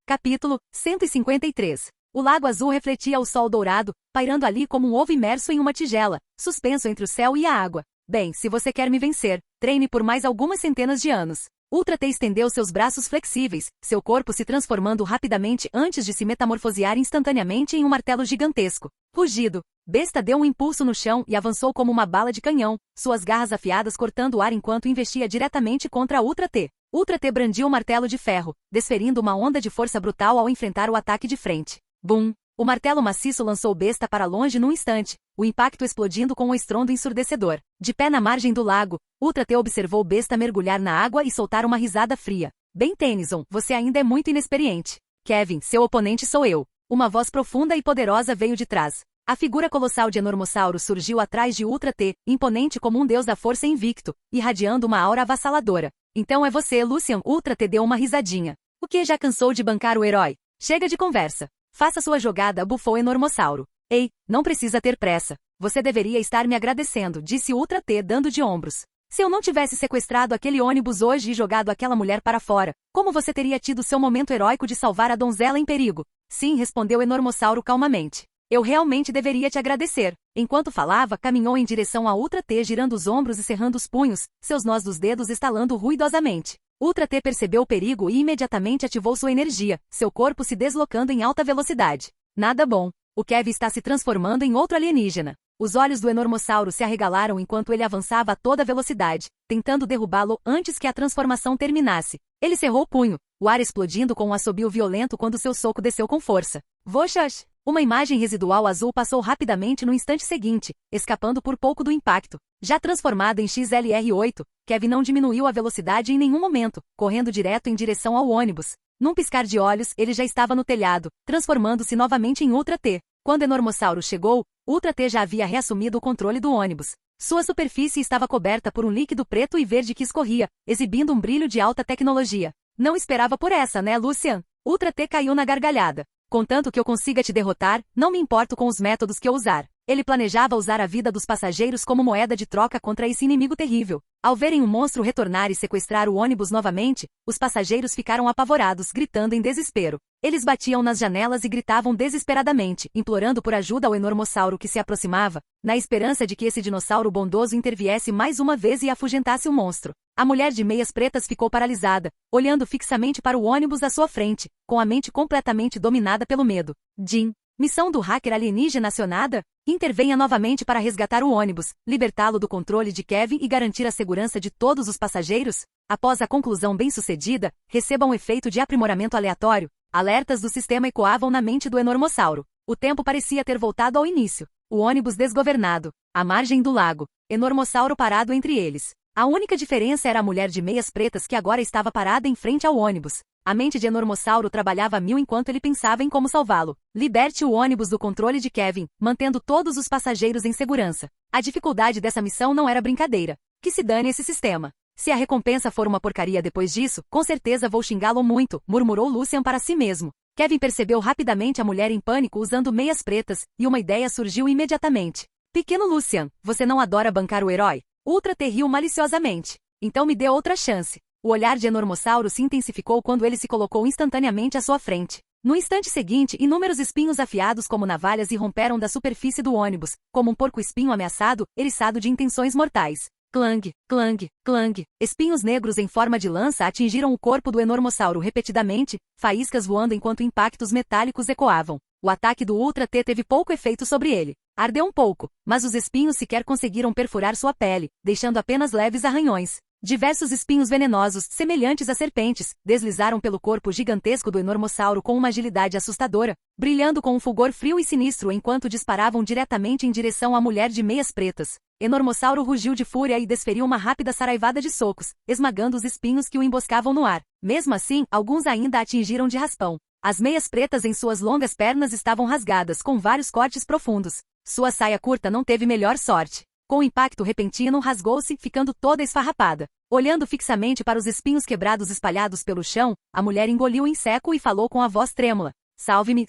Capítulo 153. O lago azul refletia o sol dourado, pairando ali como um ovo imerso em uma tigela, suspenso entre o céu e a água. Bem, se você quer me vencer, treine por mais algumas centenas de anos. Ultra T estendeu seus braços flexíveis, seu corpo se transformando rapidamente antes de se metamorfosear instantaneamente em um martelo gigantesco. Rugido. Besta deu um impulso no chão e avançou como uma bala de canhão, suas garras afiadas cortando o ar enquanto investia diretamente contra Ultra T. Ultra T brandiu o martelo de ferro, desferindo uma onda de força brutal ao enfrentar o ataque de frente. Bum! O martelo maciço lançou Besta para longe num instante, o impacto explodindo com um estrondo ensurdecedor. De pé na margem do lago, Ultra T observou Besta mergulhar na água e soltar uma risada fria. Bem, Tennyson, você ainda é muito inexperiente. Kevin, seu oponente sou eu. Uma voz profunda e poderosa veio de trás. A figura colossal de Enormossauro surgiu atrás de Ultra T, imponente como um deus da força invicto, irradiando uma aura avassaladora. Então é você, Lucian. Ultra T deu uma risadinha. O que já cansou de bancar o herói? Chega de conversa. Faça sua jogada, bufou Enormossauro. Ei, não precisa ter pressa. Você deveria estar me agradecendo, disse Ultra T dando de ombros. Se eu não tivesse sequestrado aquele ônibus hoje e jogado aquela mulher para fora, como você teria tido seu momento heróico de salvar a donzela em perigo? Sim, respondeu Enormossauro calmamente. Eu realmente deveria te agradecer. Enquanto falava, caminhou em direção a Ultra T girando os ombros e cerrando os punhos, seus nós dos dedos estalando ruidosamente. Ultra T percebeu o perigo e imediatamente ativou sua energia, seu corpo se deslocando em alta velocidade. Nada bom. O Kevin está se transformando em outro alienígena. Os olhos do Enormossauro se arregalaram enquanto ele avançava a toda velocidade, tentando derrubá-lo antes que a transformação terminasse. Ele cerrou o punho, o ar explodindo com um assobio violento quando seu soco desceu com força. Voxax! Uma imagem residual azul passou rapidamente no instante seguinte, escapando por pouco do impacto. Já transformado em XLR-8, Kevin não diminuiu a velocidade em nenhum momento, correndo direto em direção ao ônibus. Num piscar de olhos, ele já estava no telhado, transformando-se novamente em Ultra T. Quando Enormossauro chegou, Ultra T já havia reassumido o controle do ônibus. Sua superfície estava coberta por um líquido preto e verde que escorria, exibindo um brilho de alta tecnologia. Não esperava por essa, né, Lucian? Ultra T caiu na gargalhada. Contanto que eu consiga te derrotar, não me importo com os métodos que eu usar. Ele planejava usar a vida dos passageiros como moeda de troca contra esse inimigo terrível. Ao verem um monstro retornar e sequestrar o ônibus novamente, os passageiros ficaram apavorados, gritando em desespero. Eles batiam nas janelas e gritavam desesperadamente, implorando por ajuda ao Enormossauro que se aproximava, na esperança de que esse dinossauro bondoso interviesse mais uma vez e afugentasse o monstro. A mulher de meias pretas ficou paralisada, olhando fixamente para o ônibus à sua frente, com a mente completamente dominada pelo medo. Jim, missão do hacker alienígena acionada? Intervenha novamente para resgatar o ônibus, libertá-lo do controle de Kevin e garantir a segurança de todos os passageiros? Após a conclusão bem-sucedida, receba um efeito de aprimoramento aleatório. Alertas do sistema ecoavam na mente do Enormossauro. O tempo parecia ter voltado ao início. O ônibus desgovernado. À margem do lago. Enormossauro parado entre eles. A única diferença era a mulher de meias pretas que agora estava parada em frente ao ônibus. A mente de Enormossauro trabalhava a mil enquanto ele pensava em como salvá-lo. Liberte o ônibus do controle de Kevin, mantendo todos os passageiros em segurança. A dificuldade dessa missão não era brincadeira. Que se dane esse sistema. Se a recompensa for uma porcaria depois disso, com certeza vou xingá-lo muito, murmurou Lucian para si mesmo. Kevin percebeu rapidamente a mulher em pânico usando meias pretas, e uma ideia surgiu imediatamente. Pequeno Lucian, você não adora bancar o herói? Ultra T riu maliciosamente. Então me dê outra chance. O olhar de Enormossauro se intensificou quando ele se colocou instantaneamente à sua frente. No instante seguinte, inúmeros espinhos afiados como navalhas irromperam da superfície do ônibus, como um porco-espinho ameaçado, eriçado de intenções mortais. Clang, clang, clang. Espinhos negros em forma de lança atingiram o corpo do Enormossauro repetidamente, faíscas voando enquanto impactos metálicos ecoavam. O ataque do Ultra T teve pouco efeito sobre ele. Ardeu um pouco, mas os espinhos sequer conseguiram perfurar sua pele, deixando apenas leves arranhões. Diversos espinhos venenosos, semelhantes a serpentes, deslizaram pelo corpo gigantesco do Enormossauro com uma agilidade assustadora, brilhando com um fulgor frio e sinistro enquanto disparavam diretamente em direção à mulher de meias pretas. Enormossauro rugiu de fúria e desferiu uma rápida saraivada de socos, esmagando os espinhos que o emboscavam no ar. Mesmo assim, alguns ainda a atingiram de raspão. As meias pretas em suas longas pernas estavam rasgadas, com vários cortes profundos. Sua saia curta não teve melhor sorte. Com o impacto repentino, rasgou-se, ficando toda esfarrapada. Olhando fixamente para os espinhos quebrados espalhados pelo chão, a mulher engoliu em seco e falou com a voz trêmula. Salve-me,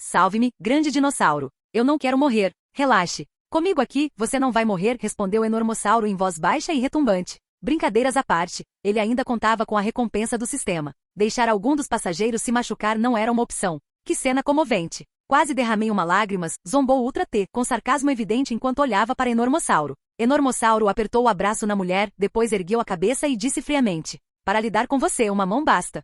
grande dinossauro. Eu não quero morrer. Relaxe. Comigo aqui, você não vai morrer, respondeu Enormossauro em voz baixa e retumbante. Brincadeiras à parte, ele ainda contava com a recompensa do sistema. Deixar algum dos passageiros se machucar não era uma opção. Que cena comovente. Quase derramei uma lágrimas, zombou Ultra T, com sarcasmo evidente enquanto olhava para Enormossauro. Enormossauro apertou o abraço na mulher, depois ergueu a cabeça e disse friamente. Para lidar com você, uma mão basta.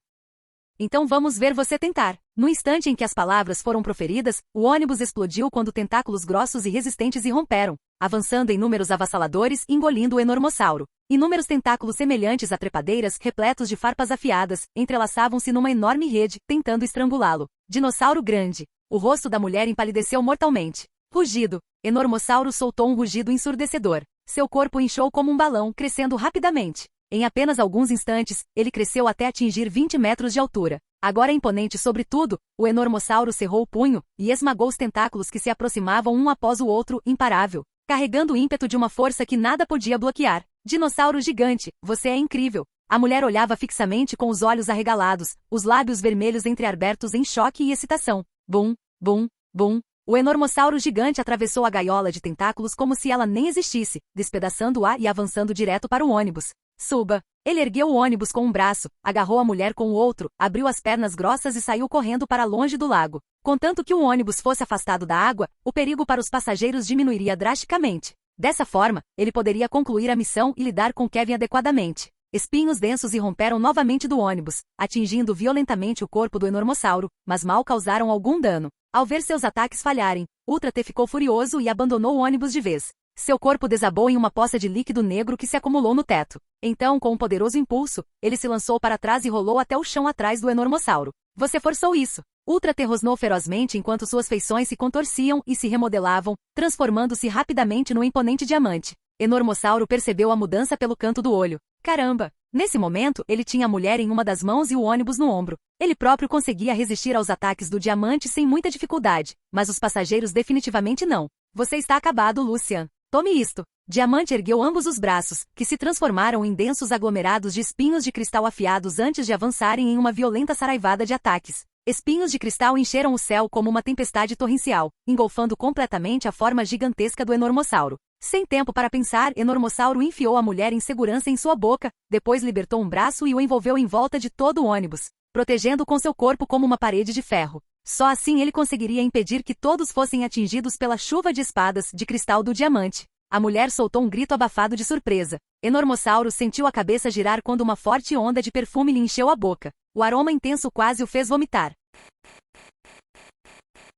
Então vamos ver você tentar. No instante em que as palavras foram proferidas, o ônibus explodiu quando tentáculos grossos e resistentes irromperam, avançando em números avassaladores, engolindo o Enormossauro. Inúmeros tentáculos semelhantes a trepadeiras, repletos de farpas afiadas, entrelaçavam-se numa enorme rede, tentando estrangulá-lo. Dinossauro grande. O rosto da mulher empalideceu mortalmente. Rugido. Enormossauro soltou um rugido ensurdecedor. Seu corpo inchou como um balão, crescendo rapidamente. Em apenas alguns instantes, ele cresceu até atingir 20 metros de altura. Agora imponente sobre tudo, o Enormossauro cerrou o punho e esmagou os tentáculos que se aproximavam um após o outro, imparável, carregando o ímpeto de uma força que nada podia bloquear. Dinossauro gigante, você é incrível. A mulher olhava fixamente com os olhos arregalados, os lábios vermelhos entreabertos em choque e excitação. Bum, bum, bum. O Enormossauro gigante atravessou a gaiola de tentáculos como se ela nem existisse, despedaçando-a e avançando direto para o ônibus. Suba. Ele ergueu o ônibus com um braço, agarrou a mulher com o outro, abriu as pernas grossas e saiu correndo para longe do lago. Contanto que o ônibus fosse afastado da água, o perigo para os passageiros diminuiria drasticamente. Dessa forma, ele poderia concluir a missão e lidar com Kevin adequadamente. Espinhos densos irromperam novamente do ônibus, atingindo violentamente o corpo do Enormossauro, mas mal causaram algum dano. Ao ver seus ataques falharem, Ultra T ficou furioso e abandonou o ônibus de vez. Seu corpo desabou em uma poça de líquido negro que se acumulou no teto. Então, com um poderoso impulso, ele se lançou para trás e rolou até o chão atrás do Enormossauro. Você forçou isso. Ultra rosnou ferozmente enquanto suas feições se contorciam e se remodelavam, transformando-se rapidamente no imponente diamante. Enormossauro percebeu a mudança pelo canto do olho. Caramba! Nesse momento, ele tinha a mulher em uma das mãos e o ônibus no ombro. Ele próprio conseguia resistir aos ataques do diamante sem muita dificuldade, mas os passageiros definitivamente não. Você está acabado, Lucian. Tome isto. Diamante ergueu ambos os braços, que se transformaram em densos aglomerados de espinhos de cristal afiados antes de avançarem em uma violenta saraivada de ataques. Espinhos de cristal encheram o céu como uma tempestade torrencial, engolfando completamente a forma gigantesca do Enormossauro. Sem tempo para pensar, Enormossauro enfiou a mulher em segurança em sua boca, depois libertou um braço e o envolveu em volta de todo o ônibus, protegendo com seu corpo como uma parede de ferro. Só assim ele conseguiria impedir que todos fossem atingidos pela chuva de espadas de cristal do diamante. A mulher soltou um grito abafado de surpresa. Enormossauro sentiu a cabeça girar quando uma forte onda de perfume lhe encheu a boca. O aroma intenso quase o fez vomitar.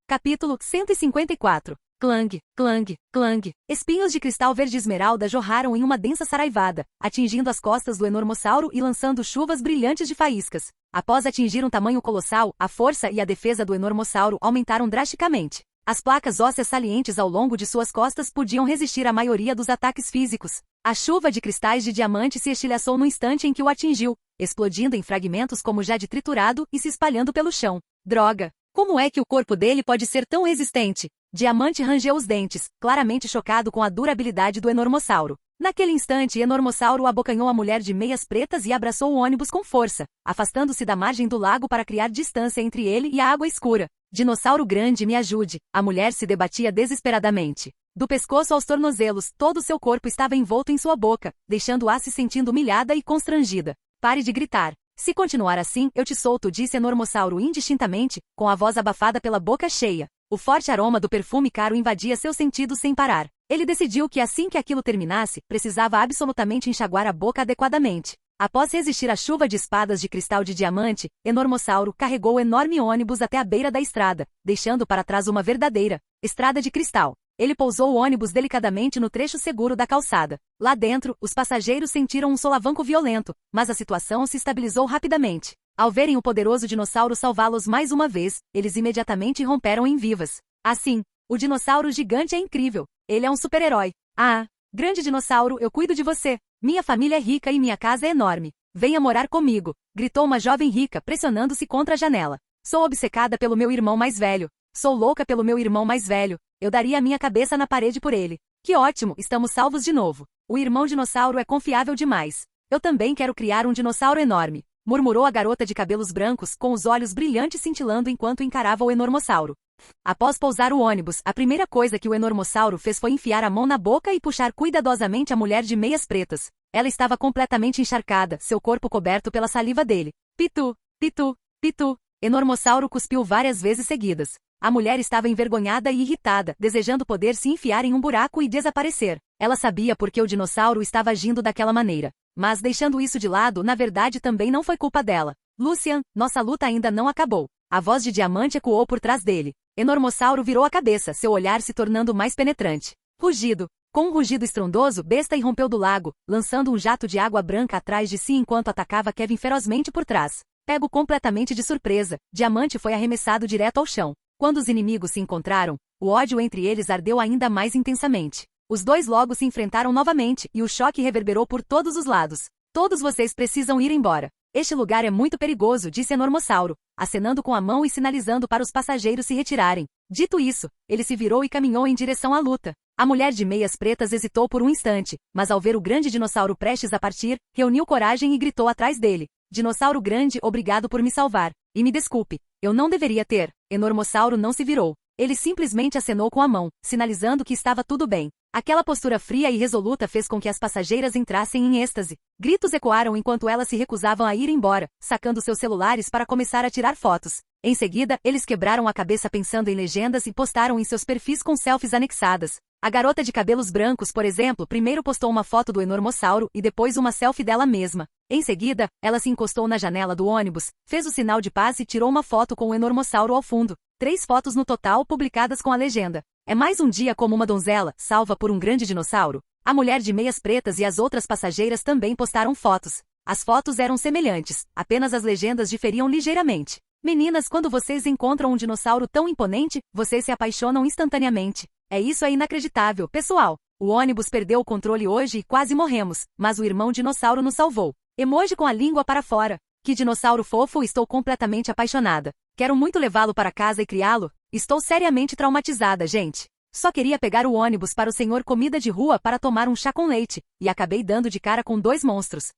Capítulo 154. Clang, clang, clang. Espinhos de cristal verde esmeralda jorraram em uma densa saraivada, atingindo as costas do Enormossauro e lançando chuvas brilhantes de faíscas. Após atingir um tamanho colossal, a força e a defesa do Enormossauro aumentaram drasticamente. As placas ósseas salientes ao longo de suas costas podiam resistir à maioria dos ataques físicos. A chuva de cristais de diamante se estilhaçou no instante em que o atingiu, explodindo em fragmentos como jade triturado e se espalhando pelo chão. Droga! Como é que o corpo dele pode ser tão resistente? Diamante rangeu os dentes, claramente chocado com a durabilidade do Enormossauro. Naquele instante, Enormossauro abocanhou a mulher de meias pretas e abraçou o ônibus com força, afastando-se da margem do lago para criar distância entre ele e a água escura. Dinossauro grande, me ajude! A mulher se debatia desesperadamente. Do pescoço aos tornozelos, todo seu corpo estava envolto em sua boca, deixando-a se sentindo humilhada e constrangida. Pare de gritar. Se continuar assim, eu te solto, disse Enormossauro indistintamente, com a voz abafada pela boca cheia. O forte aroma do perfume caro invadia seus sentidos sem parar. Ele decidiu que assim que aquilo terminasse, precisava absolutamente enxaguar a boca adequadamente. Após resistir à chuva de espadas de cristal de diamante, Enormossauro carregou o enorme ônibus até a beira da estrada, deixando para trás uma verdadeira estrada de cristal. Ele pousou o ônibus delicadamente no trecho seguro da calçada. Lá dentro, os passageiros sentiram um solavanco violento, mas a situação se estabilizou rapidamente. Ao verem o poderoso dinossauro salvá-los mais uma vez, eles imediatamente romperam em vivas. Assim, o dinossauro gigante é incrível. Ele é um super-herói. Ah, grande dinossauro, eu cuido de você. Minha família é rica e minha casa é enorme. Venha morar comigo, gritou uma jovem rica, pressionando-se contra a janela. Sou obcecada pelo meu irmão mais velho. Sou louca pelo meu irmão mais velho. Eu daria a minha cabeça na parede por ele. Que ótimo, estamos salvos de novo. O irmão dinossauro é confiável demais. Eu também quero criar um dinossauro enorme, murmurou a garota de cabelos brancos, com os olhos brilhantes cintilando enquanto encarava o Enormossauro. Após pousar o ônibus, a primeira coisa que o Enormossauro fez foi enfiar a mão na boca e puxar cuidadosamente a mulher de meias pretas. Ela estava completamente encharcada, seu corpo coberto pela saliva dele. Pitu, pitu, pitu. Enormossauro cuspiu várias vezes seguidas. A mulher estava envergonhada e irritada, desejando poder se enfiar em um buraco e desaparecer. Ela sabia por que o dinossauro estava agindo daquela maneira. Mas deixando isso de lado, na verdade também não foi culpa dela. Lucian, nossa luta ainda não acabou. A voz de diamante ecoou por trás dele. Enormossauro virou a cabeça, seu olhar se tornando mais penetrante. Rugido. Com um rugido estrondoso, besta irrompeu do lago, lançando um jato de água branca atrás de si enquanto atacava Kevin ferozmente por trás. Pego completamente de surpresa, Diamante foi arremessado direto ao chão. Quando os inimigos se encontraram, o ódio entre eles ardeu ainda mais intensamente. Os dois logo se enfrentaram novamente, e o choque reverberou por todos os lados. Todos vocês precisam ir embora. Este lugar é muito perigoso, disse Enormossauro, acenando com a mão e sinalizando para os passageiros se retirarem. Dito isso, ele se virou e caminhou em direção à luta. A mulher de meias pretas hesitou por um instante, mas ao ver o grande dinossauro prestes a partir, reuniu coragem e gritou atrás dele. Dinossauro grande, obrigado por me salvar. E me desculpe, eu não deveria ter. Enormossauro não se virou. Ele simplesmente acenou com a mão, sinalizando que estava tudo bem. Aquela postura fria e resoluta fez com que as passageiras entrassem em êxtase. Gritos ecoaram enquanto elas se recusavam a ir embora, sacando seus celulares para começar a tirar fotos. Em seguida, eles quebraram a cabeça pensando em legendas e postaram em seus perfis com selfies anexadas. A garota de cabelos brancos, por exemplo, primeiro postou uma foto do Enormossauro e depois uma selfie dela mesma. Em seguida, ela se encostou na janela do ônibus, fez o sinal de paz e tirou uma foto com o Enormossauro ao fundo. 3 fotos no total publicadas com a legenda: é mais um dia como uma donzela, salva por um grande dinossauro. A mulher de meias pretas e as outras passageiras também postaram fotos. As fotos eram semelhantes, apenas as legendas diferiam ligeiramente. Meninas, quando vocês encontram um dinossauro tão imponente, vocês se apaixonam instantaneamente. Isso é inacreditável, pessoal. O ônibus perdeu o controle hoje e quase morremos, mas o irmão dinossauro nos salvou. Emoji com a língua para fora. Que dinossauro fofo, estou completamente apaixonada. Quero muito levá-lo para casa e criá-lo. Estou seriamente traumatizada, gente. Só queria pegar o ônibus para o senhor comida de rua para tomar um chá com leite, e acabei dando de cara com 2 monstros.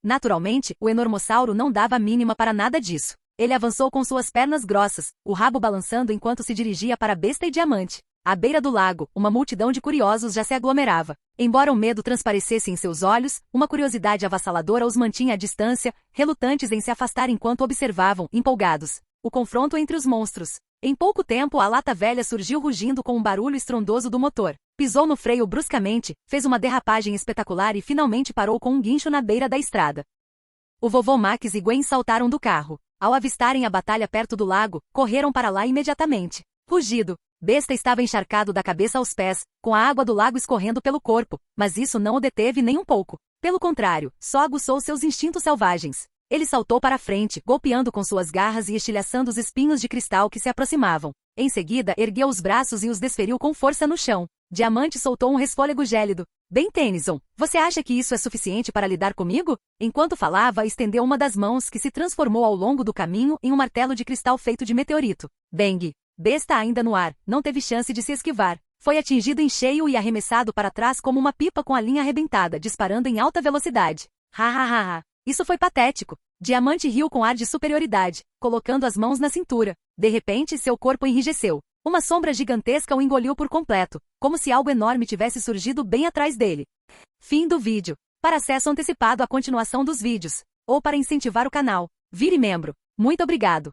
Naturalmente, o enormossauro não dava a mínima para nada disso. Ele avançou com suas pernas grossas, o rabo balançando enquanto se dirigia para a besta e diamante. À beira do lago, uma multidão de curiosos já se aglomerava. Embora o medo transparecesse em seus olhos, uma curiosidade avassaladora os mantinha à distância, relutantes em se afastar enquanto observavam, empolgados, o confronto entre os monstros. Em pouco tempo, a lata velha surgiu rugindo com um barulho estrondoso do motor. Pisou no freio bruscamente, fez uma derrapagem espetacular e finalmente parou com um guincho na beira da estrada. O vovô Max e Gwen saltaram do carro. Ao avistarem a batalha perto do lago, correram para lá imediatamente. Rugido. Besta estava encharcado da cabeça aos pés, com a água do lago escorrendo pelo corpo, mas isso não o deteve nem um pouco. Pelo contrário, só aguçou seus instintos selvagens. Ele saltou para a frente, golpeando com suas garras e estilhaçando os espinhos de cristal que se aproximavam. Em seguida, ergueu os braços e os desferiu com força no chão. Diamante soltou um resfôlego gélido. Bem, Tennyson, você acha que isso é suficiente para lidar comigo? Enquanto falava, estendeu uma das mãos que se transformou ao longo do caminho em um martelo de cristal feito de meteorito. Bang! Besta ainda no ar, não teve chance de se esquivar. Foi atingido em cheio e arremessado para trás como uma pipa com a linha arrebentada, disparando em alta velocidade. Ha. Isso foi patético. Diamante riu com ar de superioridade, colocando as mãos na cintura. De repente, seu corpo enrijeceu. Uma sombra gigantesca o engoliu por completo, como se algo enorme tivesse surgido bem atrás dele. Fim do vídeo. Para acesso antecipado à continuação dos vídeos, ou para incentivar o canal, vire membro. Muito obrigado.